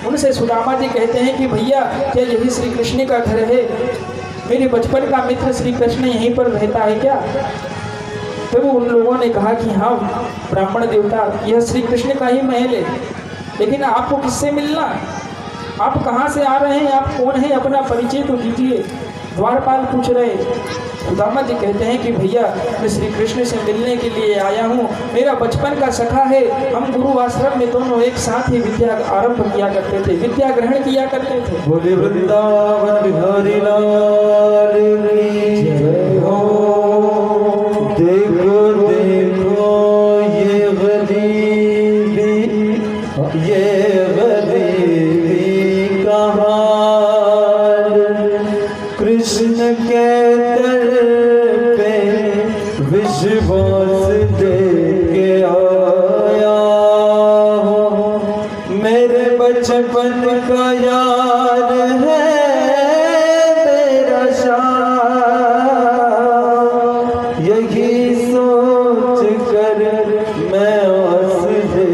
उनसे सुदामा जी कहते हैं कि भैया, क्या यही श्री कृष्ण का घर है, मेरे बचपन का मित्र श्री कृष्ण यहीं पर रहता है क्या। तो उन लोगों ने कहा कि हाँ ब्राह्मण देवता, यह श्री कृष्ण का ही महल है, लेकिन आपको किससे मिलना, आप कहाँ से आ रहे हैं, आप कौन हैं, अपना परिचय तो दीजिए। द्वारपाल पूछ रहे। सुदामा जी कहते हैं कि भैया, मैं श्री कृष्ण से मिलने के लिए आया हूँ, मेरा बचपन का सखा है, हम गुरु आश्रम में दोनों एक साथ ही विद्या आरंभ किया करते थे, विद्या ग्रहण किया करते थे। बोले वृंदावन बिहारी लाल की जय हो। देखो देखो ये गरीबी, ये गरीबी का हाल, कृष्ण के दर पे विश्वास दे के आया हो, मेरे बचपन का यार है मेरा शाह, यही सोच कर मैं आस दे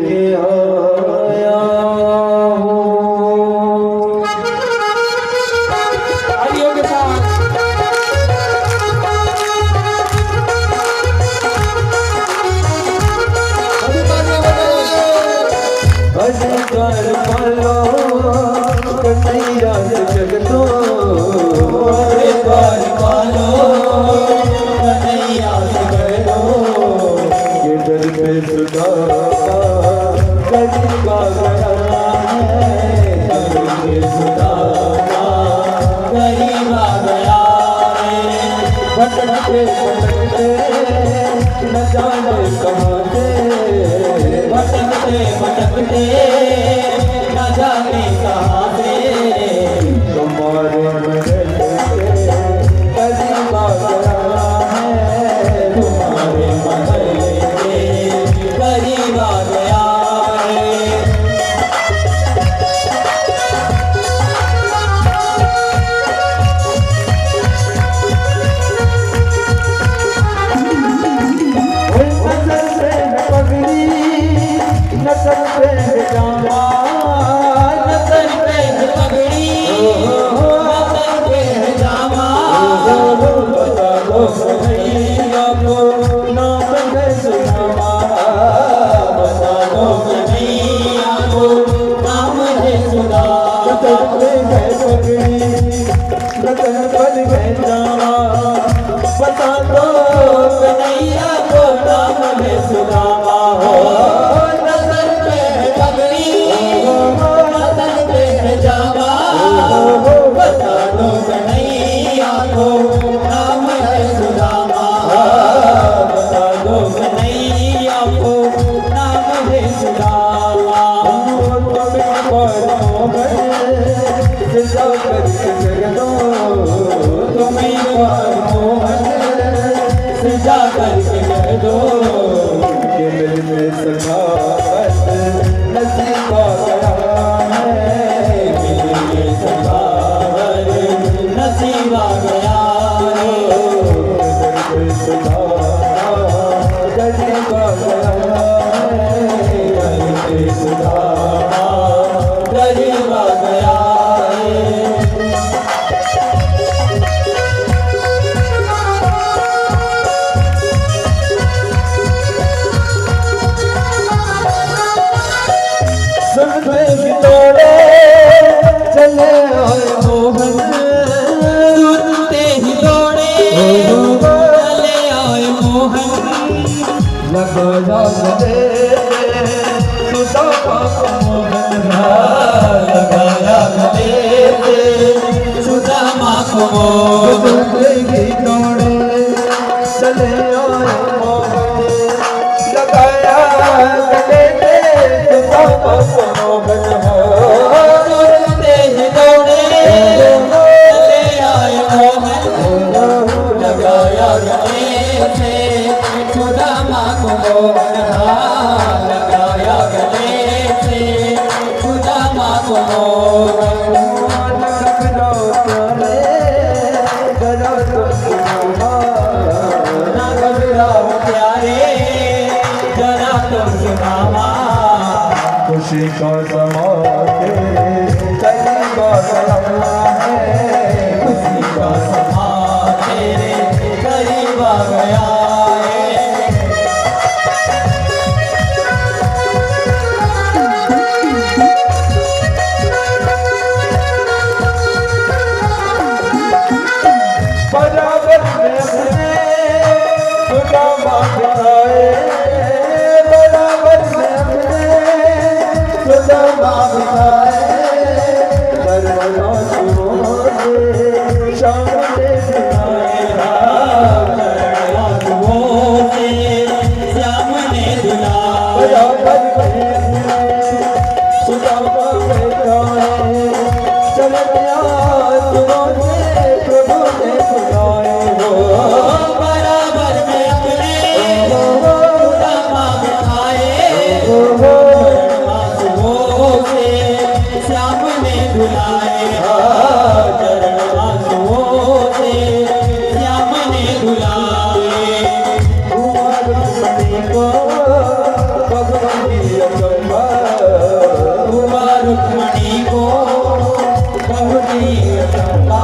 के आया हूँ। तालियों के साथ अधिकार पालो कन्हैया से जगतो, अधिकार पालो कन्हैया से जगतो, ये दर पे सुदामा गरीब का गया है, दर पे सुदामा गरीब आ गया है। भटकते भटकते न जाने कहाँ से, भटकते भटकते न जाने कहाँ से, तुम्हारे महल से करीब आ गया है, तुम्हारे महल से करीब आ गया है। लगन बन गए जावा बता दो कन्हैया को नाम है सुदामा हो नजर पे है पगड़ी नजर पे है जावा बता दो कन्हैया को नाम है सुदामा बता दो कन्हैया को नाम है सुदामा तुम्हें मोहन सजा करके कह दो कि मेरे सखावत नसीबा गया है मेरे सखावत नसीबा गया है नसीबा गया है सुधा गरीबा गया सुनते ही तोड़े चले आए मोहन सुनते ही तोड़े चले आए मोहन लगाया गले सुदामा को मोहन लगाया गले सुदामा को सुनते ही तोड़े चले आए मोहन लगाया गले सुदामा को मोहन सुनते ही दौड़े चले आए मोहन लगाया गले से सुदामा को मोहन लगाया गले से सुदामा को मोहन ना घबराओ प्यारे जरा तुम सुनामा खुशी का समा करीबा गया है खुशी का समा तेरे करीबा गया है बराबर में अपने सुदामा बिताए बराबर में अपने सुदामा बिताए बरना शाम ने दिलाए बरना श्याम ने दिलाए बराबर में सुदामा बिताए चल गया सुनो से प्रभु ने बुलाए हो बराबर में अपने सुदामा बिताए श्याम ने धुलाए चरण आंसुओं से श्याम ने धुलाए रुक्मणी को रुक्मणी को बहुरी चंपा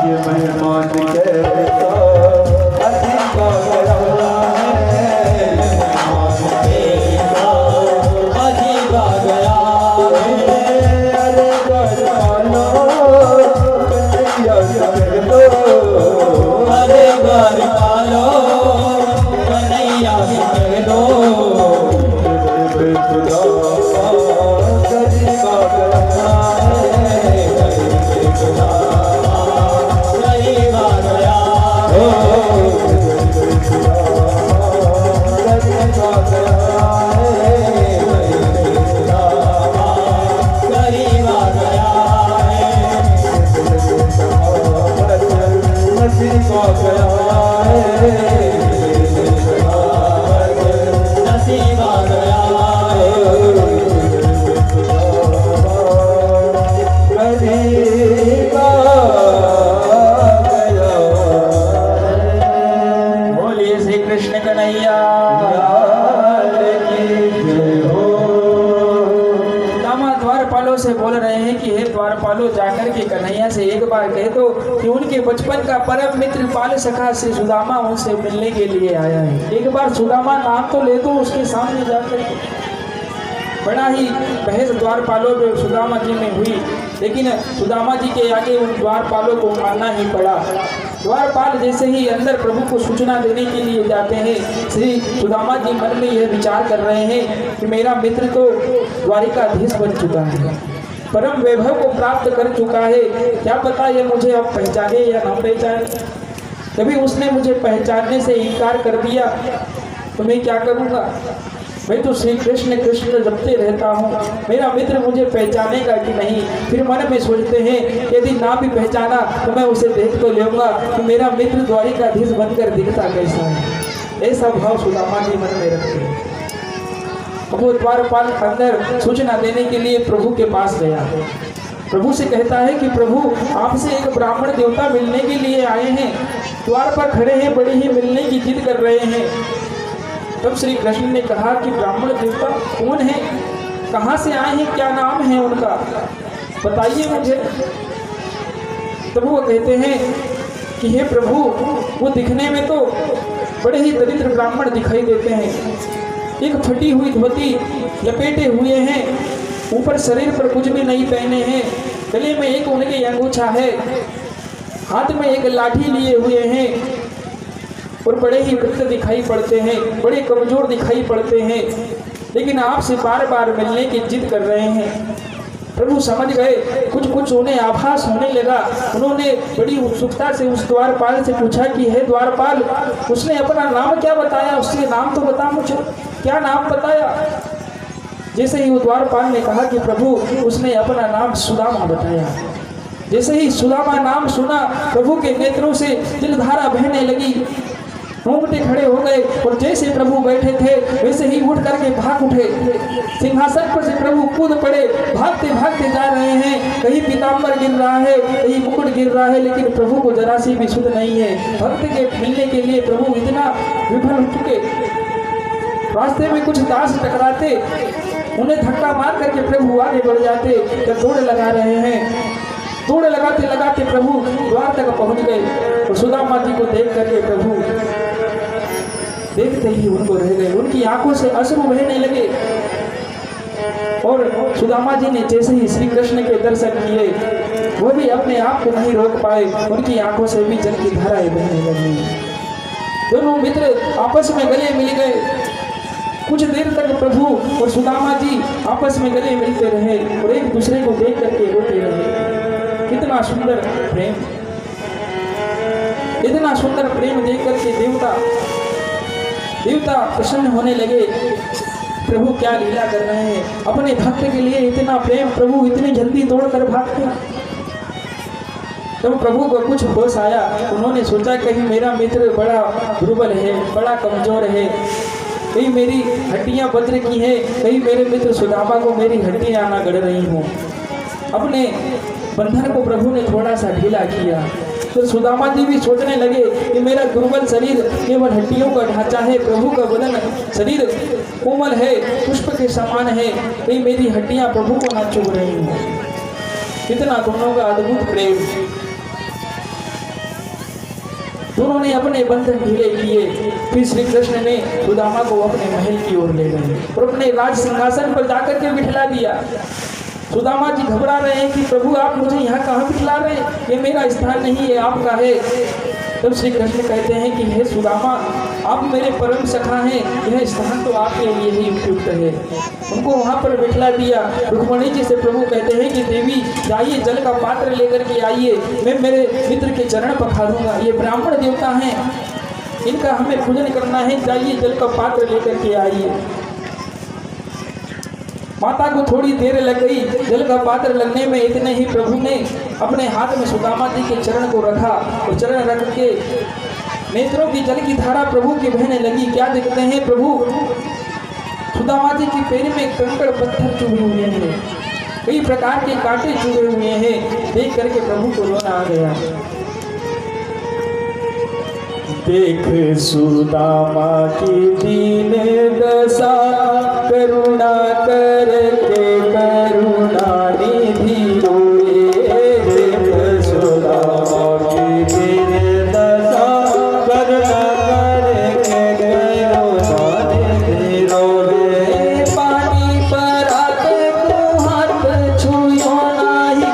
ये मेहमान कहता अधिका गया है मेहमान कहता अधिका गया अरे गरमानो कन्हैया से दो अरे गरमानो कन्हैया से दो गरीबा गया है गरीबा गया हो गरीबा गया है गरीबा गया है नसीबा गया है नसीबा गया गरीबा गया बोलिए श्री कृष्ण कन्हैया दामाद द्वारपालों से बोल रहे हैं कि हे द्वारपालों जाकर के कन्हैया से एक बार कह दो कि उनके बचपन का परम मित्र पाल सखा से सुदामा उनसे मिलने के लिए आया है। एक बार सुदामा नाम तो ले दो उसके सामने जाकर। बड़ा ही बहस द्वारपालों में सुदामा जी में हुई। लेकिन सुदामा जी के आगे उन द्वारपालों को मानना ही पड़ा। द्वारपाल जैसे ही अंदर प्रभु को सूचना देने के लिए जाते हैं, श्री सुदामा जी मन में यह विचार कर रहे हैं कि मेरा मित्र तो द्वारिकाधीश बन चुका है, परम वैभव को प्राप्त कर चुका है, क्या पता ये मुझे अब पहचाने या न पहचाने। कभी उसने मुझे पहचानने से इनकार कर दिया तो मैं क्या करूँगा। मैं तो श्री कृष्ण कृष्ण जपते रहता हूँ, मेरा मित्र मुझे पहचानेगा कि नहीं। फिर मन में सोचते हैं यदि ना भी पहचाना तो मैं उसे देख तो लूँगा कि मेरा मित्र द्वारिकाधीश बनकर दिखता कैसा है। ऐसा भाव सुदामा जी मन में रखते हैं। वो द्वारपाल अंदर सूचना देने के लिए प्रभु के पास गया। प्रभु से कहता है कि प्रभु आपसे एक ब्राह्मण देवता मिलने के लिए आए हैं, द्वार पर खड़े हैं, बड़े ही मिलने की जिद कर रहे हैं। तब श्री कृष्ण ने कहा कि ब्राह्मण देवता कौन है, कहाँ से आए हैं, क्या नाम है उनका, बताइए मुझे। तब वो कहते हैं कि हे प्रभु, वो दिखने में तो बड़े ही दरिद्र ब्राह्मण दिखाई देते हैं, एक फटी हुई धोती लपेटे हुए हैं, ऊपर शरीर पर कुछ भी नहीं पहने हैं, गले में एक उनके अंगूछा है, हाथ में एक लाठी लिए हुए हैं और बड़े ही वृद्ध दिखाई पड़ते हैं, बड़े कमजोर दिखाई पड़ते हैं, लेकिन आपसे बार बार मिलने की जिद कर रहे हैं। प्रभु समझ गए, कुछ उन्हें आभास होने लगा। उन्होंने बड़ी उत्सुकता से उस द्वारपाल से पूछा कि हे द्वारपाल, उसने अपना नाम क्या बताया, उसके नाम तो बता मुझे, क्या नाम बताया। जैसे ही वो द्वारपाल ने कहा कि प्रभु उसने अपना नाम सुदामा बताया। जैसे ही सुदामा नाम सुना, प्रभु के नेत्रों से जलधारा बहने लगी, रोंगटे खड़े हो गए और जैसे प्रभु बैठे थे वैसे ही उठ करके भाग उठे। सिंहासन पर से प्रभु कूद पड़े, भागते भागते जा रहे हैं। कहीं पीताम्बर गिर रहा है, कहीं मुकुट गिर रहा है, लेकिन प्रभु को जरा सी भी सुध नहीं है। भक्त के मिलने के लिए प्रभु इतना विफल हो चुके। रास्ते में कुछ दास टकराते, उन्हें धक्का मार करके प्रभु आगे बढ़ जाते। जब दौड़ लगा रहे हैं, दौड़ लगाते लगाते प्रभु द्वार तक पहुंच गए और सुदामा जी को देख करके प्रभु देखते ही उनको रह गए, उनकी आंखों से अश्रु बहने लगे। और सुदामा जी ने जैसे ही श्री कृष्ण के दर्शन किए, वो भी अपने आप को नहीं रोक पाए, उनकी आंखों से भी जल की धाराएं बहने लगी। दोनों मित्र आपस में गले मिल गए। कुछ देर तक प्रभु और सुदामा जी आपस में गले मिलते रहे और एक दूसरे को देख करके रोते रहे। कितना सुंदर प्रेम, इतना सुंदर प्रेम देख करके देवता प्रसन्न होने लगे। प्रभु क्या लीला कर रहे हैं, अपने भक्त के लिए इतना प्रेम, प्रभु इतनी जल्दी दौड़ कर भागते। तब प्रभु को कुछ होश आया, उन्होंने सोचा कहीं मेरा मित्र बड़ा दुर्बल है, बड़ा कमजोर है, कहीं मेरी हड्डियां वज्र की हैं, कहीं मेरे मित्र सुदामा को मेरी हड्डियां ना गड़ रही हूँ। अपने बंधन को प्रभु ने थोड़ा सा ढीला किया। तो सुदामा जी भी सोचने लगे कि मेरा दुर्बल शरीर केवल हड्डियों का ढांचा है, प्रभु का बदन शरीर कोमल है, पुष्प के समान है, कहीं मेरी हड्डियां प्रभु को ना चुभ रही हूँ। कितना दोनों का अद्भुत प्रेम। दोनों ने अपने बंधन ढीले किए। फिर श्री कृष्ण ने सुदामा को अपने महल की ओर ले गए और अपने राज सिंहासन पर जाकर के बिठला दिया। सुदामा जी घबरा रहे हैं कि प्रभु आप मुझे यहाँ कहाँ बिठला रहे हैं, ये मेरा स्थान नहीं है, आपका है। तब श्री कृष्ण कहते हैं कि हे सुदामा, आप मेरे परम सखा हैं, यह स्थान तो आपके लिए ही उपयुक्त है। उनको वहाँ पर बिठला दिया। रुक्मणी जी से प्रभु कहते हैं कि देवी जाइए, जल का पात्र लेकर के आइए, मैं मेरे मित्र के चरण पखारूंगा। ये ब्राह्मण देवता हैं, इनका हमें पूजन करना है, जाइए जल का पात्र लेकर के आइए। माता को थोड़ी देर लग गई, जल का पात्र लगने में इतने ही प्रभु ने अपने हाथ में सुदामा जी के चरण को रखा और चरण रख के नेत्रों की जल की धारा प्रभु की बहने लगी। क्या देखते हैं प्रभु, सुदामा जी के पैर में कंकड़ पत्थर चुभे हुए हैं, कई प्रकार के कांटे चुभे हुए हैं। देख करके प्रभु को रोना आ गया। देख सुदामा की दीन दशा, करुणा करके करुणा निधि रोए। देख सुदामा की दीन दशा, करुणा करके करुणा निधि रोए। पानी पर आते को हाथ छुयो नाही,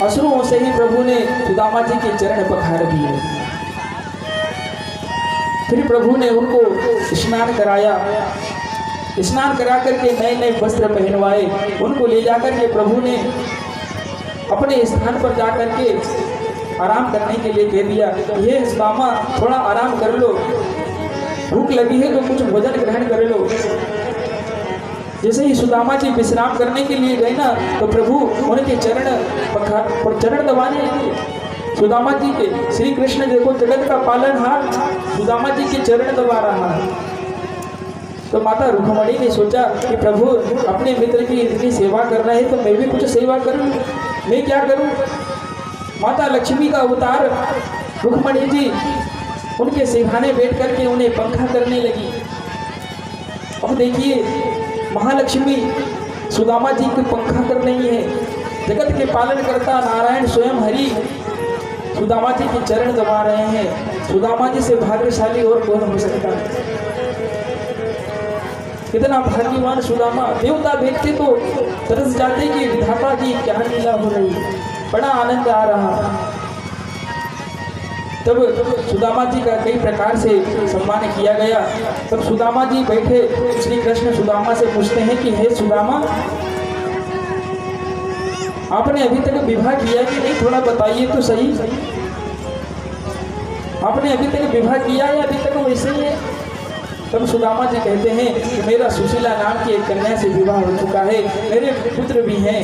अश्रुओं से ही प्रभु ने सुदामा जी के चरण पखार दिए। फिर प्रभु ने उनको स्नान कराया, स्नान करा करके नए नए वस्त्र पहनवाए, उनको ले जाकर के प्रभु ने अपने स्थान पर जाकर के आराम करने के लिए कह दिया, ये सुदामा थोड़ा आराम कर लो, भूख लगी है तो कुछ भोजन ग्रहण कर लो। जैसे ही सुदामा जी विश्राम करने के लिए गए ना, तो प्रभु उनके चरण दबाने लगे सुदामा जी के। श्री कृष्ण देखो जगत का पालनहार सुदामा जी के चरण दबा रहा है। तो माता रुक्मणी ने सोचा कि प्रभु अपने मित्र की इतनी सेवा कर रहे हैं तो मैं भी कुछ सेवा करूं, मैं क्या करूं। माता लक्ष्मी का अवतार रुक्मणी जी उनके सिरहाने बैठ करके उन्हें पंखा करने लगी। अब देखिए महालक्ष्मी सुदामा जी को पंखा कर रही है। जगत के पालन करता नारायण स्वयं हरि सुदामा जी के चरण दबा रहे हैं। सुदामा जी से भाग्यशाली और कौन हो सकता है। कितना भाग्यवान सुदामा। देवता देखते तो तरस जाते कि विधाता की क्या लीला हो रही है, बड़ा आनंद आ रहा। तब सुदामा जी का कई प्रकार से सम्मान किया गया। तब सुदामा जी बैठे, श्री कृष्ण सुदामा से पूछते हैं कि हे सुदामा, आपने अभी तक विवाह किया कि नहीं, थोड़ा बताइए तो सही। आपने अभी तक विवाह किया या अभी तक वैसे ही है। तब सुदामा जी कहते हैं कि मेरा सुशीला नाम की एक कन्या से विवाह हो चुका है, मेरे पुत्र भी हैं।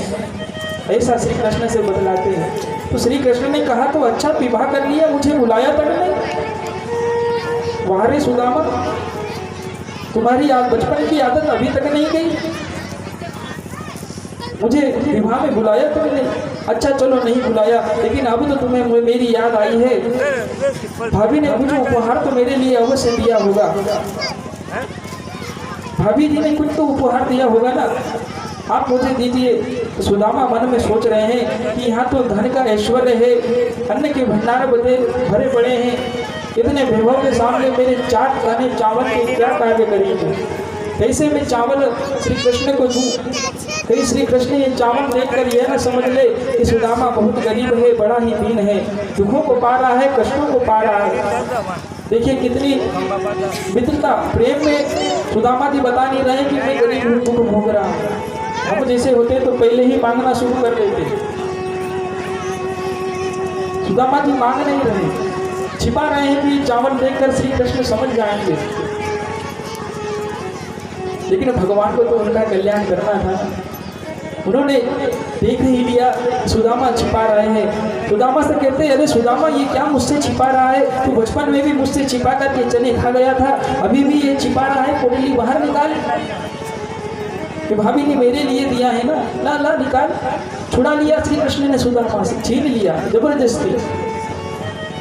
ऐसा श्री कृष्ण से बतलाते हैं। तो श्री कृष्ण ने कहा तो अच्छा विवाह कर लिया, मुझे बुलाया तक नहीं। वाह रे सुदामा, तुम्हारी बचपन की आदत अभी तक नहीं गई, मुझे विवाह में बुलाया तो नहीं। अच्छा चलो नहीं बुलाया, लेकिन अब तो तुम्हें मेरी याद आई है। भाभी ने कुछ उपहार तो मेरे लिए अवश्य दिया होगा। भाभी जी ने कुछ तो उपहार दिया होगा ना, आप मुझे दीजिए। सुदामा मन में सोच रहे हैं कि यहाँ तो धन का ऐश्वर्य है, अन्न के भंडार भरे पड़े हैं, इतने वैभव के सामने मेरे 4 दाने चावल के क्या कार्य करेंगे। कैसे मैं चावल श्री कृष्ण को दूं। कहीं श्री कृष्ण ये चावल देखकर यह न समझ ले कि सुदामा बहुत गरीब है, बड़ा ही दीन है, दुखों को पा रहा है, कष्टों को पा रहा है। देखिए कितनी मित्रता प्रेम में सुदामा जी बता नहीं रहे कि मैं गरीब हूँ, दुख भोग रहा हूँ। हम जैसे होते तो पहले ही मांगना शुरू कर देते। सुदामा जी मांग नहीं रहे, छिपा रहे हैं कि चावल देखकर श्री कृष्ण समझ जाएंगे। लेकिन भगवान को तो उनका कल्याण करना था। उन्होंने देख ही लिया सुदामा छिपा रहे हैं। सुदामा से कहते हैं, अरे सुदामा ये क्या मुझसे छिपा रहा है, तू बचपन में भी मुझसे छिपा करके चने खा गया था, अभी भी ये छिपा रहा है, पोटली बाहर निकाल। कि भाभी ने मेरे लिए दिया है ना, ला ला निकाल। छुड़ा लिया श्री कृष्ण ने सुदामा से, छीन लिया जबरदस्ती।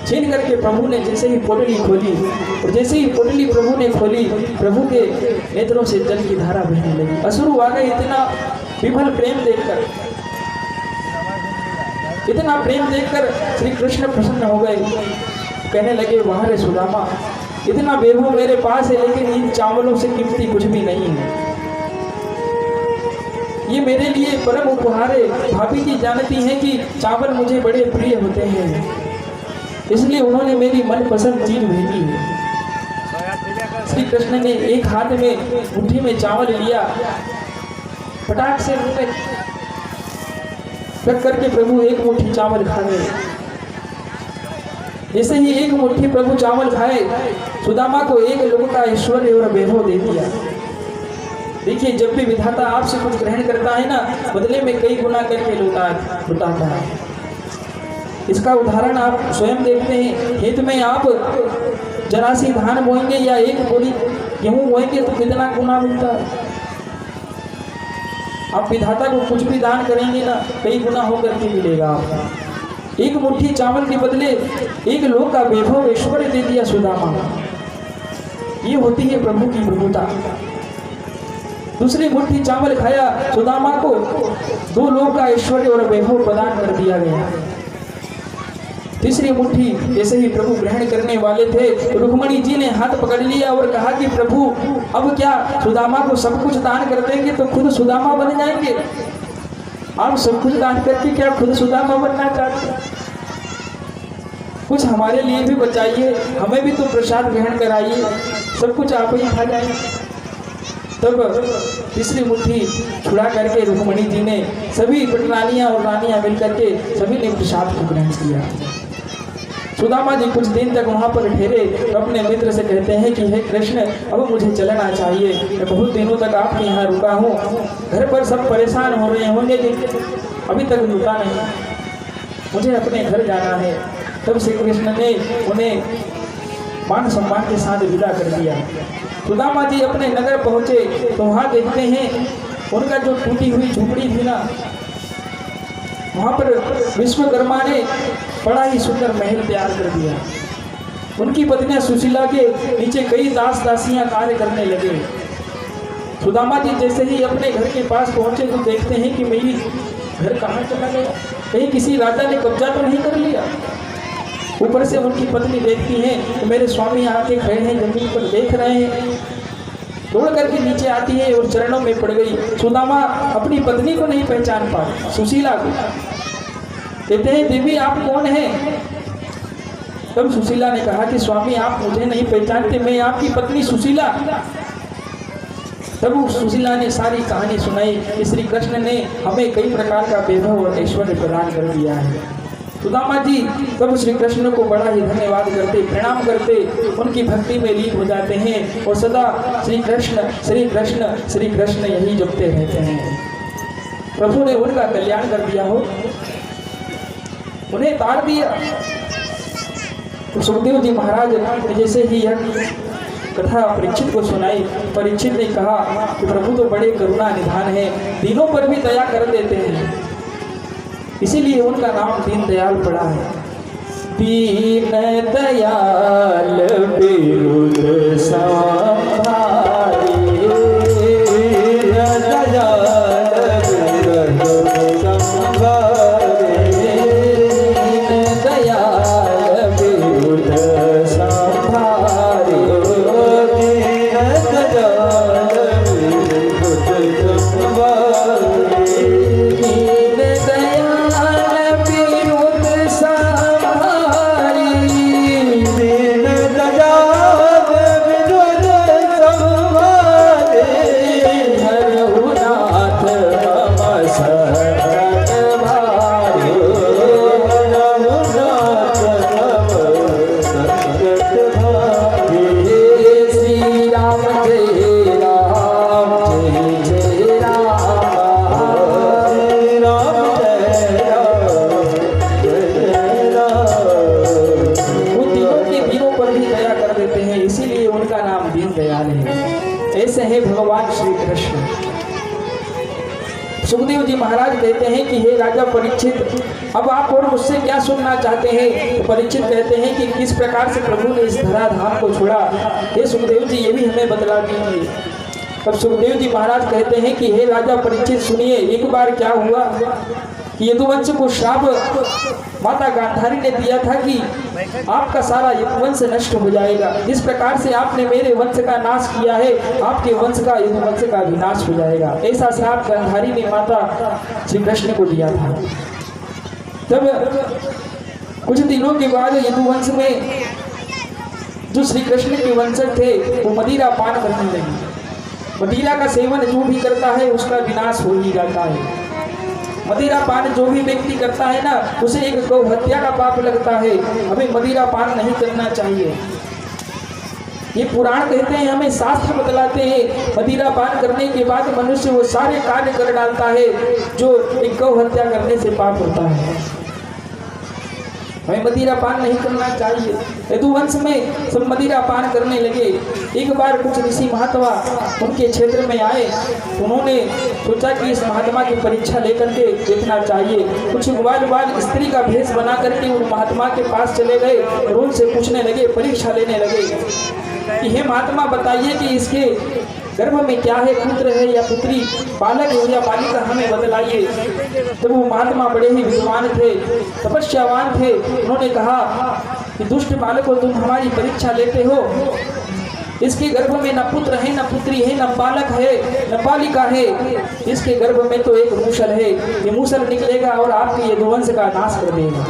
छीन करके प्रभु ने जैसे ही पोटली खोली, और जैसे ही पोटली प्रभु ने खोली, प्रभु के नेत्रों से जल की धारा बहने लगी। अश्रु आ गए इतना विफल प्रेम देखकर। इतना प्रेम देखकर श्री कृष्ण प्रसन्न हो गए। कहने लगे, वाह रे सुदामा, इतना वैभव मेरे पास है, लेकिन इन चावलों से कीमती कुछ भी नहीं है। ये मेरे लिए परम उपहार है। भाभी जी जानती हैं कि चावल मुझे बड़े प्रिय होते हैं, इसलिए उन्होंने मेरी मनपसंद चीज भेजी है। श्री कृष्ण ने एक हाथ में मुट्ठी में चावल लिया, फटाक से रख करके प्रभु एक मुट्ठी चावल खा गए। जैसे ही एक मुट्ठी प्रभु चावल खाए, सुदामा को एक लोक का ऐश्वर्य और वैभव दे दिया। देखिए, जब भी विधाता आपसे कुछ ग्रहण करता है ना, बदले में कई गुना करके लुटाता है। इसका उदाहरण आप स्वयं देखते हैं। खेत में आप जरा सी धान बोएंगे या एक बोरी गेहूं बोएंगे तो कितना गुना मिलता है। आप विधाता को कुछ भी दान करेंगे ना, कई गुना होकर के मिलेगा आपको। एक मुट्ठी चावल के बदले एक लोक का वैभव ऐश्वर्य दे दिया सुदामा। ये होती है प्रभु की प्रभुता। दूसरी मुट्ठी चावल खाया, सुदामा को 2 लोक का ऐश्वर्य और वैभव प्रदान कर दिया गया। तीसरी मुट्ठी जैसे ही प्रभु ग्रहण करने वाले थे, रुक्मणी जी ने हाथ पकड़ लिया और कहा कि प्रभु अब क्या सुदामा को सब कुछ दान कर देंगे तो खुद सुदामा बन जाएंगे। आप सब कुछ दान करके क्या खुद सुदामा बनना चाहते हैं? कुछ हमारे लिए भी बचाइए, हमें भी तो प्रसाद ग्रहण कराइए, सब कुछ आप ही खा जाए। तब तीसरी मुट्ठी छुड़ा करके रुक्मणी जी ने सभी पटरानियां और रानियां मिलकर के सभी ने प्रसाद को ग्रहण किया। सुदामा जी कुछ दिन तक वहां पर ठहरे तो अपने मित्र से कहते हैं कि हे कृष्ण, अब मुझे चलना चाहिए, मैं बहुत दिनों तक आपके यहाँ रुका हूँ, घर पर सब परेशान हो रहे होंगे कि अभी तक रुका नहीं, मुझे अपने घर जाना है। तब श्री कृष्ण ने उन्हें मान सम्मान के साथ विदा कर दिया। सुदामा जी अपने नगर पहुंचे तो वहां देखते हैं उनका जो टूटी हुई झोपड़ी थी ना, वहां पर विश्वकर्मा ने बड़ा ही सुंदर महल तैयार कर दिया। उनकी पत्नियां सुशीला के नीचे कई दास दासियां कार्य करने लगे। सुदामा जी जैसे ही अपने घर के पास पहुंचे तो देखते हैं कि मेरी घर कहाँ चला गया, कहीं किसी राजा ने कब्जा तो नहीं कर लिया। ऊपर से उनकी पत्नी देखती है कि मेरे स्वामी आके खड़े हैं, जमीन पर देख रहे हैं, दौड़ करके नीचे आती है और चरणों में पड़ गई। सुदामा अपनी पत्नी को नहीं पहचान पाए, सुशीला को। कहते हैं देवी आप कौन हैं? तब सुशीला ने कहा कि स्वामी आप मुझे नहीं पहचानते, मैं आपकी पत्नी सुशीला। तब सुशीला ने सारी कहानी सुनाई कि श्री कृष्ण ने हमें कई प्रकार का वैभव और ऐश्वर्य प्रदान कर दिया है। सुदामा जी तब श्री कृष्ण को बड़ा ही धन्यवाद करते, प्रणाम करते, उनकी भक्ति में लीन हो जाते हैं और सदा श्री कृष्ण श्री कृष्ण श्री कृष्ण यही जपते रहते हैं। प्रभु ने उनका कल्याण कर दिया हो, उन्हें तार दिया। तो सुखदेव जी महाराज ने जैसे ही यह कथा परीक्षित को सुनाई, परीक्षित ने कहा कि प्रभु तो बड़े करुणा निधान है, दीनों पर भी दया कर देते हैं, इसीलिए उनका नाम दीन दयाल पड़ा है। दीन दयाल बिरुद संभारे, दयाल बिरुद संभारे, दीन दयाल बिरुद संभारे, दीन दयाल बिरुद संभारे, दीन दयाल बिरुद संभारे, दीन दयाल बिरुद संभारे, हरहु नाथ मम शरण भारे, हरहु नाथ मम शरण भारे। श्री राम जय राम, जय जय राम, हरे राम जय राम, जय जय राम। वो तीनों के दिनों पर भी दया कर देते हैं, इसीलिए उनका नाम दीन दयाल है। ऐसे हैं भगवान श्री कृष्ण। सुखदेव जी महाराज कहते हैं कि हे राजा परीक्षित, अब आप और मुझसे क्या सुनना चाहते हैं? तो परीक्षित कहते हैं कि किस प्रकार से प्रभु ने इस धराधाम को छोड़ा, हे सुखदेव जी ये भी हमें बतला दीजिए। तब सुखदेव जी महाराज कहते हैं कि हे राजा परीक्षित सुनिए, एक बार क्या हुआ कि यदुवंश को श्राप माता गांधारी ने दिया था कि आपका सारा यदुवंश नष्ट हो जाएगा। जिस प्रकार से आपने मेरे वंश का नाश किया है, आपके वंश का यदुवंश का विनाश हो जाएगा। ऐसा श्राप गांधारी ने माता श्री कृष्ण को दिया था। तब कुछ दिनों के बाद यदुवंश में जो श्री कृष्ण के वंशज थे वो मदिरा पान करने लगे। मदिरा का सेवन जो भी करता है उसका विनाश हो ही जाता है। मदिरा पान जो भी व्यक्ति करता है ना, उसे एक गौ हत्या का पाप लगता है। हमें मदिरा पान नहीं करना चाहिए। ये पुराण कहते हैं, हमें शास्त्र बतलाते हैं, मदिरा पान करने के बाद मनुष्य वो सारे कार्य कर डालता है जो एक गौ हत्या करने से पाप होता है। हमें मदिरा पान नहीं करना चाहिए। यदुवंश में सब मदिरा पान करने लगे। एक बार कुछ ऋषि महात्मा उनके क्षेत्र में आए, उन्होंने सोचा कि इस महात्मा की परीक्षा लेकर के देखना चाहिए। कुछ ग्वाल स्त्री का भेष बना करके उन महात्मा के पास चले गए और उनसे पूछने लगे, परीक्षा लेने लगे कि हे महात्मा बताइए कि इसके गर्भ में क्या है, पुत्र है या पुत्री, बालक है या बालिका, हमें बतलाइए। तो वो महात्मा बड़े ही विद्वान थे, तपस्यावान थे। उन्होंने कहा कि दुष्ट बालक को तुम हमारी परीक्षा लेते हो, इसके गर्भ में न पुत्र है, न पुत्री है, न बालक है, न बालिका है। इसके गर्भ में तो एक मूसल है, ये मूसल निकलेगा और आपके यदुवंश का नाश कर देगा।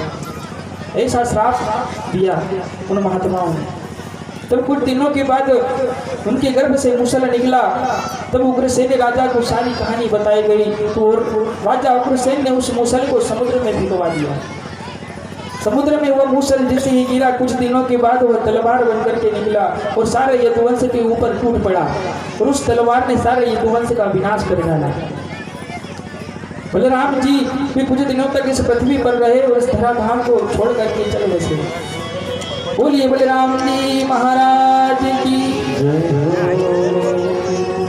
ऐसा श्राप दिया उन महात्माओं ने। तब कुछ दिनों के बाद उनके गर्भ से मूसल निकला। तब उग्रसेन राजा को सारी कहानी बताई गई। तो राजा उग्रसेन ने उस मूसल को समुद्र में भिगवा दिया। समुद्र में वह मूसल जैसे ही गिरा, कुछ दिनों के बाद वह तलवार बनकर के निकला और सारे यदुवंश के ऊपर टूट पड़ा और उस तलवार ने सारे यदुवंश का विनाश कर डाला। बलराम जी भी कुछ दिनों तक इस पृथ्वी पर रहे और इस धराधाम को छोड़ करके चले बसे। बोलिए बलराम जी महाराज की।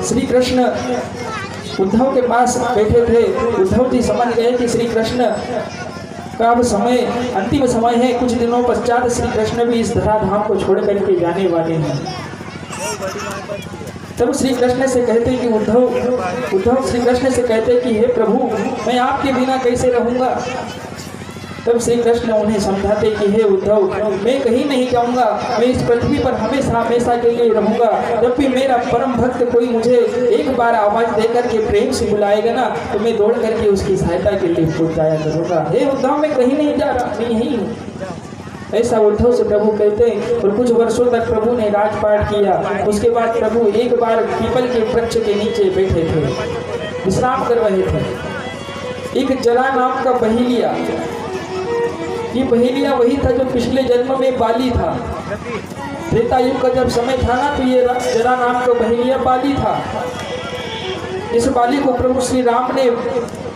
श्री कृष्ण उद्धव के पास बैठे थे। उद्धव जी समझ गए कि श्री कृष्ण का अब समय अंतिम समय है। कुछ दिनों पश्चात श्री कृष्ण भी इस धराधाम को छोड़ करके जाने वाले हैं। तब श्री कृष्ण से कहते कि उद्धव श्री कृष्ण से कहते कि हे प्रभु, मैं आपके बिना कैसे रहूंगा। तब श्री कृष्ण उन्हें समझाते कि हे उद्धव, मैं कहीं नहीं जाऊंगा, मैं इस पृथ्वी पर हमेशा हमेशा के लिए रहूंगा। जब भी मेरा परम भक्त कोई मुझे एक बार आवाज देकर के प्रेम से बुलाएगा ना, तो मैं दौड़ करके उसकी सहायता के लिए पहुंच जाया करूंगा। हे उद्धव, मैं कहीं नहीं जा रहा, मैं यही हूँ। ऐसा उद्धव से प्रभु कहते हैं। और कुछ वर्षों तक प्रभु ने राजपाट किया। उसके बाद प्रभु एक बार पीपल के वृक्ष के नीचे बैठे थे, विश्राम कर रहे थे। एक जला नाम का बहेलिया, ये बहेलिया वही था जो पिछले जन्म में बाली था। त्रेता युग का जब समय था ना, तो ये जरा नाम का बहेलिया बाली था। इस बाली को प्रभु श्री राम ने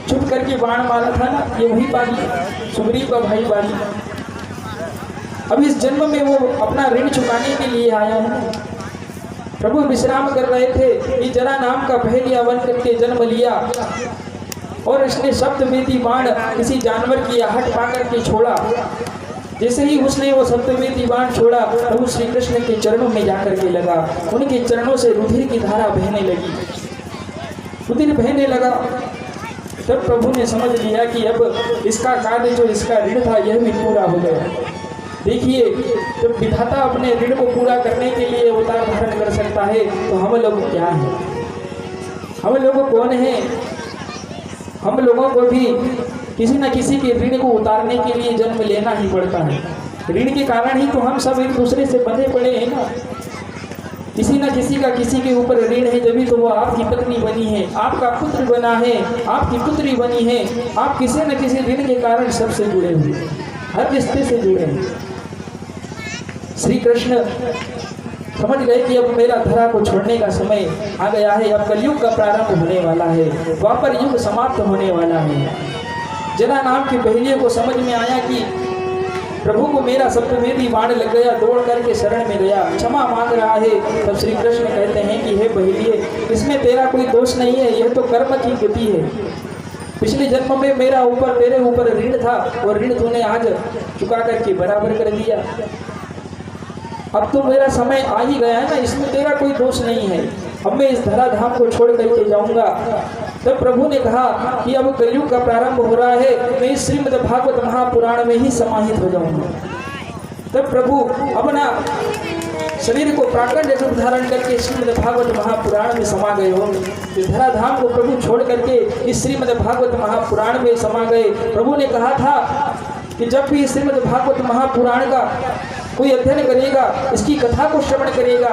छुप करके बाण मारा था ना, ये वही बाली, सुग्रीव का भाई बाली। अब इस जन्म में वो अपना ऋण चुकाने के लिए आया है। प्रभु विश्राम कर रहे थे। ये जरा नाम का बहेलिया बन करके जन्म लिया और इसने सप्तवेदी बाण किसी जानवर की आहट पाकर के छोड़ा। जैसे ही उसने वो सप्तवेदी बाण छोड़ा, प्रभु श्री कृष्ण के चरणों में जाकर के लगा। उनके चरणों से रुधिर की धारा बहने लगी, रुधिर बहने लगा। तब प्रभु ने समझ लिया कि अब इसका कार्य जो इसका ऋण था यह भी पूरा हो गया। देखिए, जब विधाता अपने ऋण को पूरा करने के लिए अवतार धारण कर सकता है, तो हम लोग क्या हैं? हम लोग कौन हैं? हम लोगों को भी किसी न किसी के ऋण को उतारने के लिए जन्म लेना ही पड़ता है। ऋण के कारण ही तो हम सब एक दूसरे से बंधे पड़े हैं ना। किसी न किसी का किसी के ऊपर ऋण है, जब भी तो वो आपकी पत्नी बनी है, आपका पुत्र बना है, आपकी पुत्री बनी है। आप किसी न किसी ऋण के कारण सबसे जुड़े हुए, हर रिश्ते से जुड़े हैं। श्री कृष्ण समझ गए कि अब मेरा धरा को छोड़ने का समय आ गया है। अब कलयुग का प्रारंभ होने वाला है, द्वापर युग समाप्त होने वाला है। जरा नाम के बहेलिये को समझ में आया कि प्रभु को मेरा सप्तवेदी बाण लग गया, दौड़ करके शरण में गया, क्षमा मांग रहा है। तब श्री कृष्ण कहते हैं कि हे बहेलिये, इसमें तेरा कोई दोष नहीं है, यह तो कर्म की गति है। पिछले जन्म में मेरा ऊपर तेरे ऊपर ऋण था और ऋण तूने आज चुका करके बराबर कर दिया। अब तो मेरा समय आ ही गया है ना, इसमें तेरा कोई दोष नहीं है। अब मैं इस धराधाम को छोड़ करके जाऊंगा। तब प्रभु ने कहा कि अब कलयुग का प्रारंभ हो रहा है, मैं इस श्रीमद् भागवत महापुराण में ही समाहित हो जाऊंगा। तब प्रभु अपना शरीर को प्राकंड रूप धारण करके श्रीमद् भागवत महापुराण में समा गए हो। इस धराधाम को प्रभु छोड़ करके इस श्रीमद् भागवत महापुराण में समा गए। प्रभु ने कहा था कि जब भी श्रीमद् भागवत महापुराण का कोई अध्ययन करेगा, इसकी कथा को श्रवण करेगा,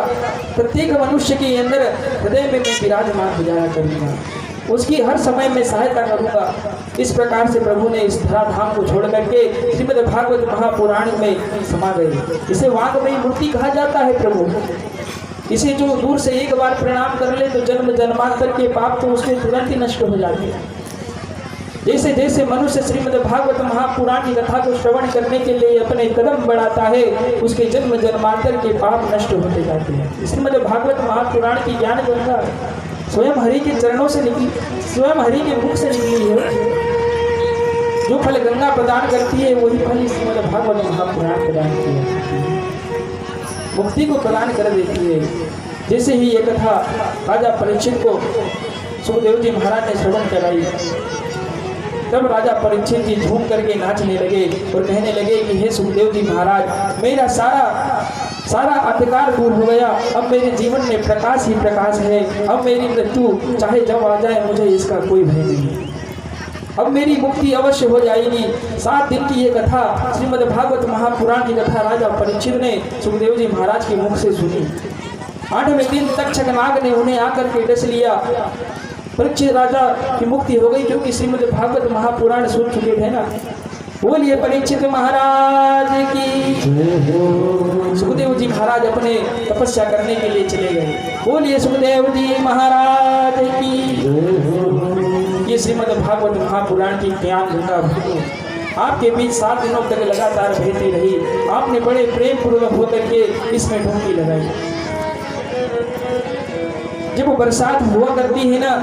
प्रत्येक मनुष्य के अंदर हृदय में मैं विराजमान हो जाया करूँगा, उसकी हर समय में सहायता करूँगा। इस प्रकार से प्रभु ने इस धराधाम को छोड़ करके श्रीमद् भागवत महापुराण में समा गए। इसे वाग्मयी मूर्ति कहा जाता है। प्रभु इसे जो दूर से एक बार प्रणाम कर ले तो जन्म जन्मांतर के पाप तो उसके तुरंत ही नष्ट हो जाते हैं। जैसे जैसे मनुष्य श्रीमद् भागवत महापुराण की कथा को श्रवण करने के लिए अपने कदम बढ़ाता है, उसके जन्म जन्मांतर के पाप नष्ट होते जाते हैं। श्रीमद् भागवत महापुराण की ज्ञान गंगा स्वयं हरि के चरणों से निकली, स्वयं हरि के मुख से निकली है। जो फल गंगा प्रदान करती है वही फल श्रीमद् भागवत महापुराण प्रदान करती है, मुक्ति को प्रदान कर देती है। जैसे ही ये कथा राजा परीक्षित को सुखदेव जी महाराज ने श्रवण कराई, तब राजा परीक्षित जी झूम करके नाचने लगे और कहने लगे कि हे सुखदेव जी महाराज, मेरा सारा सारा अंधकार दूर हो गया। अब मेरे जीवन में प्रकाश ही प्रकाश है। अब मेरी मृत्यु चाहे जब आ जाए मुझे इसका कोई भय नहीं। अब मेरी मुक्ति अवश्य हो जाएगी। 7 दिन की ये कथा श्रीमद् भागवत महापुराण की कथा राजा परीक्षित ने सुखदेव जी महाराज के मुख से सुनी। 8वें दिन तक्षक नाग ने उन्हें आकर के डस लिया। परीक्षित राजा की मुक्ति हो गई, क्योंकि श्रीमद् भागवत महापुराण सुन चुके थे ना। बोलिए परीक्षित महाराज की। सुखदेव जी महाराज अपने तपस्या करने के लिए चले गए। बोलिए सुखदेव जी महाराज की। ये श्रीमद् भागवत महापुराण की ज्ञान गंगा आपके बीच 7 दिनों तक लगातार बहती रही। आपने बड़े प्रेम पूर्वक होकर के इसमें डुबकी लगाई। जब बरसात हुआ करती है ना,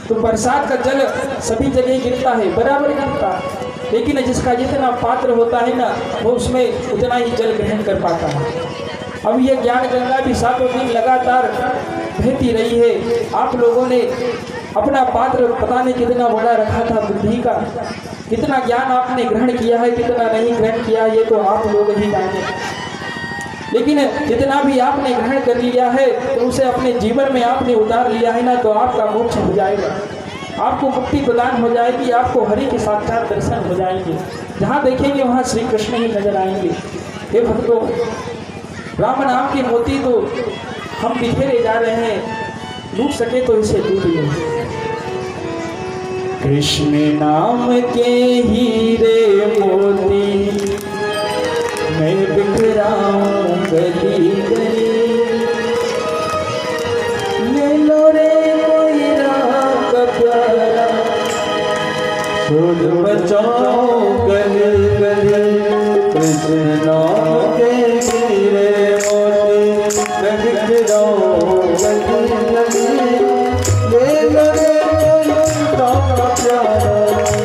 तो बरसात का जल सभी जगह गिरता है, बराबर गिरता है, लेकिन जिसका जितना पात्र होता है ना, वो उसमें उतना ही जल ग्रहण कर पाता है। अब ये ज्ञान गंगा भी 7 दिन लगातार बहती रही है। आप लोगों ने अपना पात्र पता नहीं कितना बड़ा रखा था बुद्धि का, कितना ज्ञान आपने ग्रहण किया है, कितना नहीं ग्रहण किया, ये तो आप लोग ही जाने। लेकिन जितना भी आपने ग्रहण कर लिया है, तो उसे अपने जीवन में आपने उतार लिया है ना, तो आपका मोक्ष हो जाएगा, आपको मुक्ति प्रदान हो जाएगी, आपको हरि के साक्षात दर्शन हो जाएंगे। जहाँ देखेंगे वहाँ श्री कृष्ण ही नजर आएंगे। हे भक्तों, राम नाम के मोती तो हम बिखेरे जा रहे हैं, लूट सके तो इसे लूट लो। कृष्ण नाम के हीरे मोती मैं बिखराऊं गली गली। ले लो रे कोई राम का प्यारा, छोड़ बचाओ गली गली। कृष्ण नाम के हीरे मोती मैं बिखराऊं गली गली। ले लो रे कोई राम का प्यारा,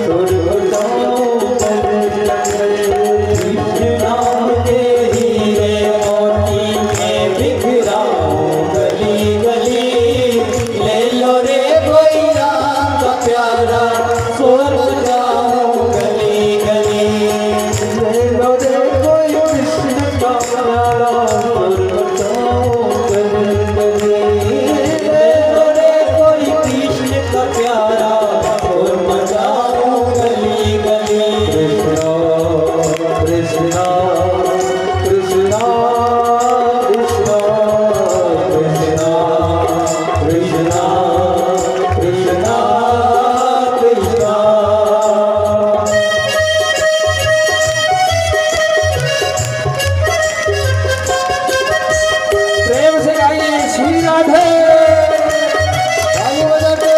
छोड़ बचाओ गली गली। कृष्ण नाम के हीरे मोती मैं बिखराऊं गली गली। ले लो रे कोई राम का प्यारा, छोड़ बचाओ गली गली। ले लो रे कोई कृष्ण का प्यारा, छोड़ बचाओ गली गली। ले लो रे कोई कृष्ण का प्यारा, छोड़ बचाओ गली गली। कृष्णा कृष्णा कृष्णा कृष्णा कृष्णा कृष्णा कृष्णा कृष्णा। प्रेम से गाइए श्री राधे। ताली बजा के।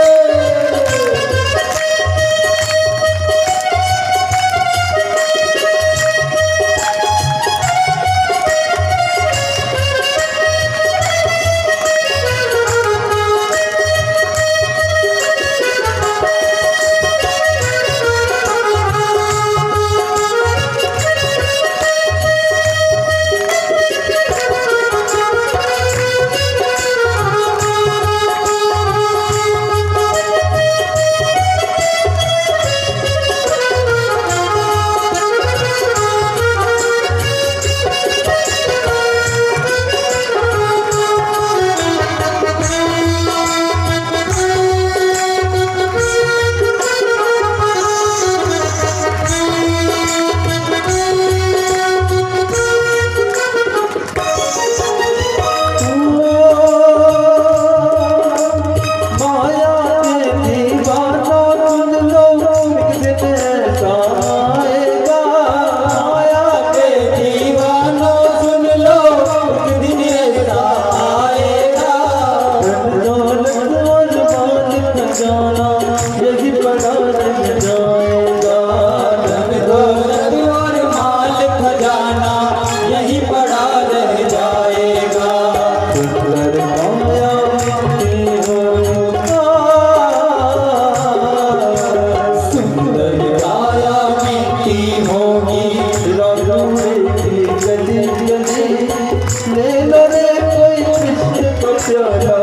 ले लो रे कोई कृष्ण को प्यारा,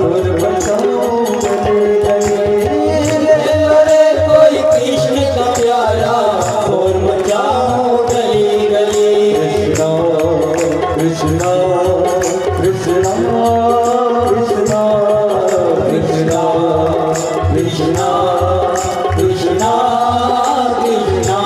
और बचाओ गले गले। कृष्णा कृष्णा कृष्णा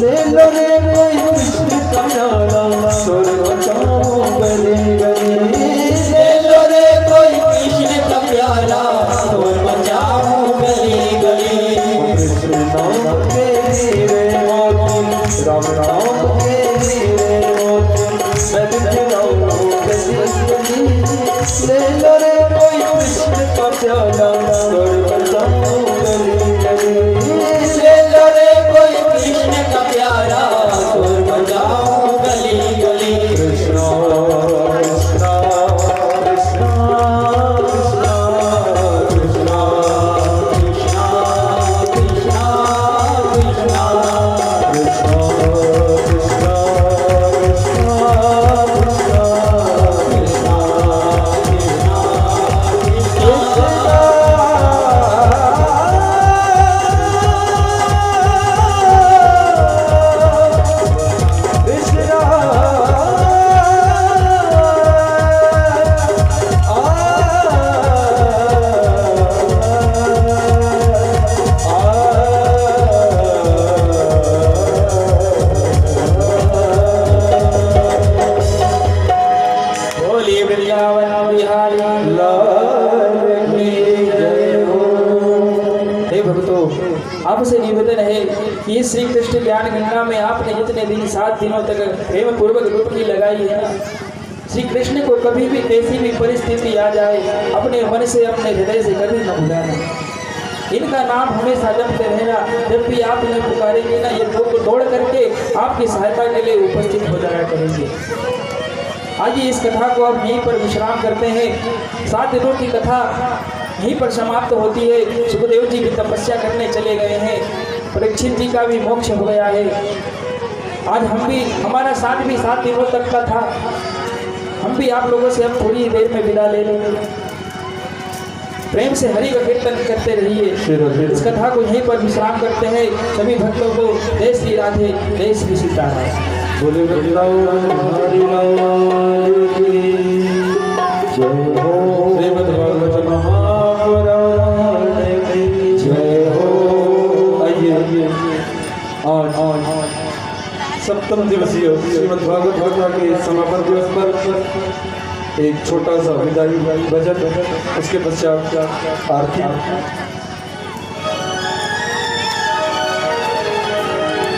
ले लो रे कोई कृष्ण का प्याला स्वर्ग बचाओ गले गले ले लो रे कोई कृष्ण का प्याला स्वर्ग बचाओ गले गले कृष्ण नाम के रे मोती राम नाम के रे मोती सत्य नाम गली गली ले लो रे कोई कृष्ण का प्याला स्वर्ग बचाओ गले गले ले लो रे कोई कृष्ण का प्यारा सुर बजाओ गली गली कृष्ण कृष्ण कृष्ण कृष्ण कृष्ण कृष्ण कृष्ण कृष्ण कृष्ण आपसे निवेदन है कि इस श्री कृष्ण ज्ञान गंगा में आपने जितने दिन 7 दिनों तक प्रेम पूर्वक डुबकी लगाई है ना, श्री कृष्ण को कभी भी कैसी भी परिस्थिति आ जाए अपने मन से अपने हृदय से कभी न भुलाना। इनका नाम हमेशा जपते रहना। जब भी आप इन्हें पुकारेंगे ना, ये दौड़ करके आपकी सहायता के लिए उपस्थित हो जाया करेंगे। आइए इस कथा को अब यहीं पर विश्राम करते हैं। 7 दिनों की कथा यहीं पर समाप्त होती है। सुखदेव जी भी तपस्या करने चले गए हैं, परीक्षित जी का भी मोक्ष हो गया है। आज हम भी, हमारा साथ भी 7 दिनों तक का था। हम भी आप लोगों से अब थोड़ी देर में विदा ले लेंगे। प्रेम से हरि का कीर्तन करते रहिए। इस कथा को यहीं पर विश्राम करते हैं। सभी भक्तों को जय श्री राधे, जय श्री सीताराम। बोले हरि लाल की जय हो। श्रीमद् भागवत महापुराण की जय हो। आइए आज सप्तम दिवसीय श्रीमद् भागवत कथा के समापन दिवस पर एक छोटा सा विदाई भजन, उसके पश्चात आरती।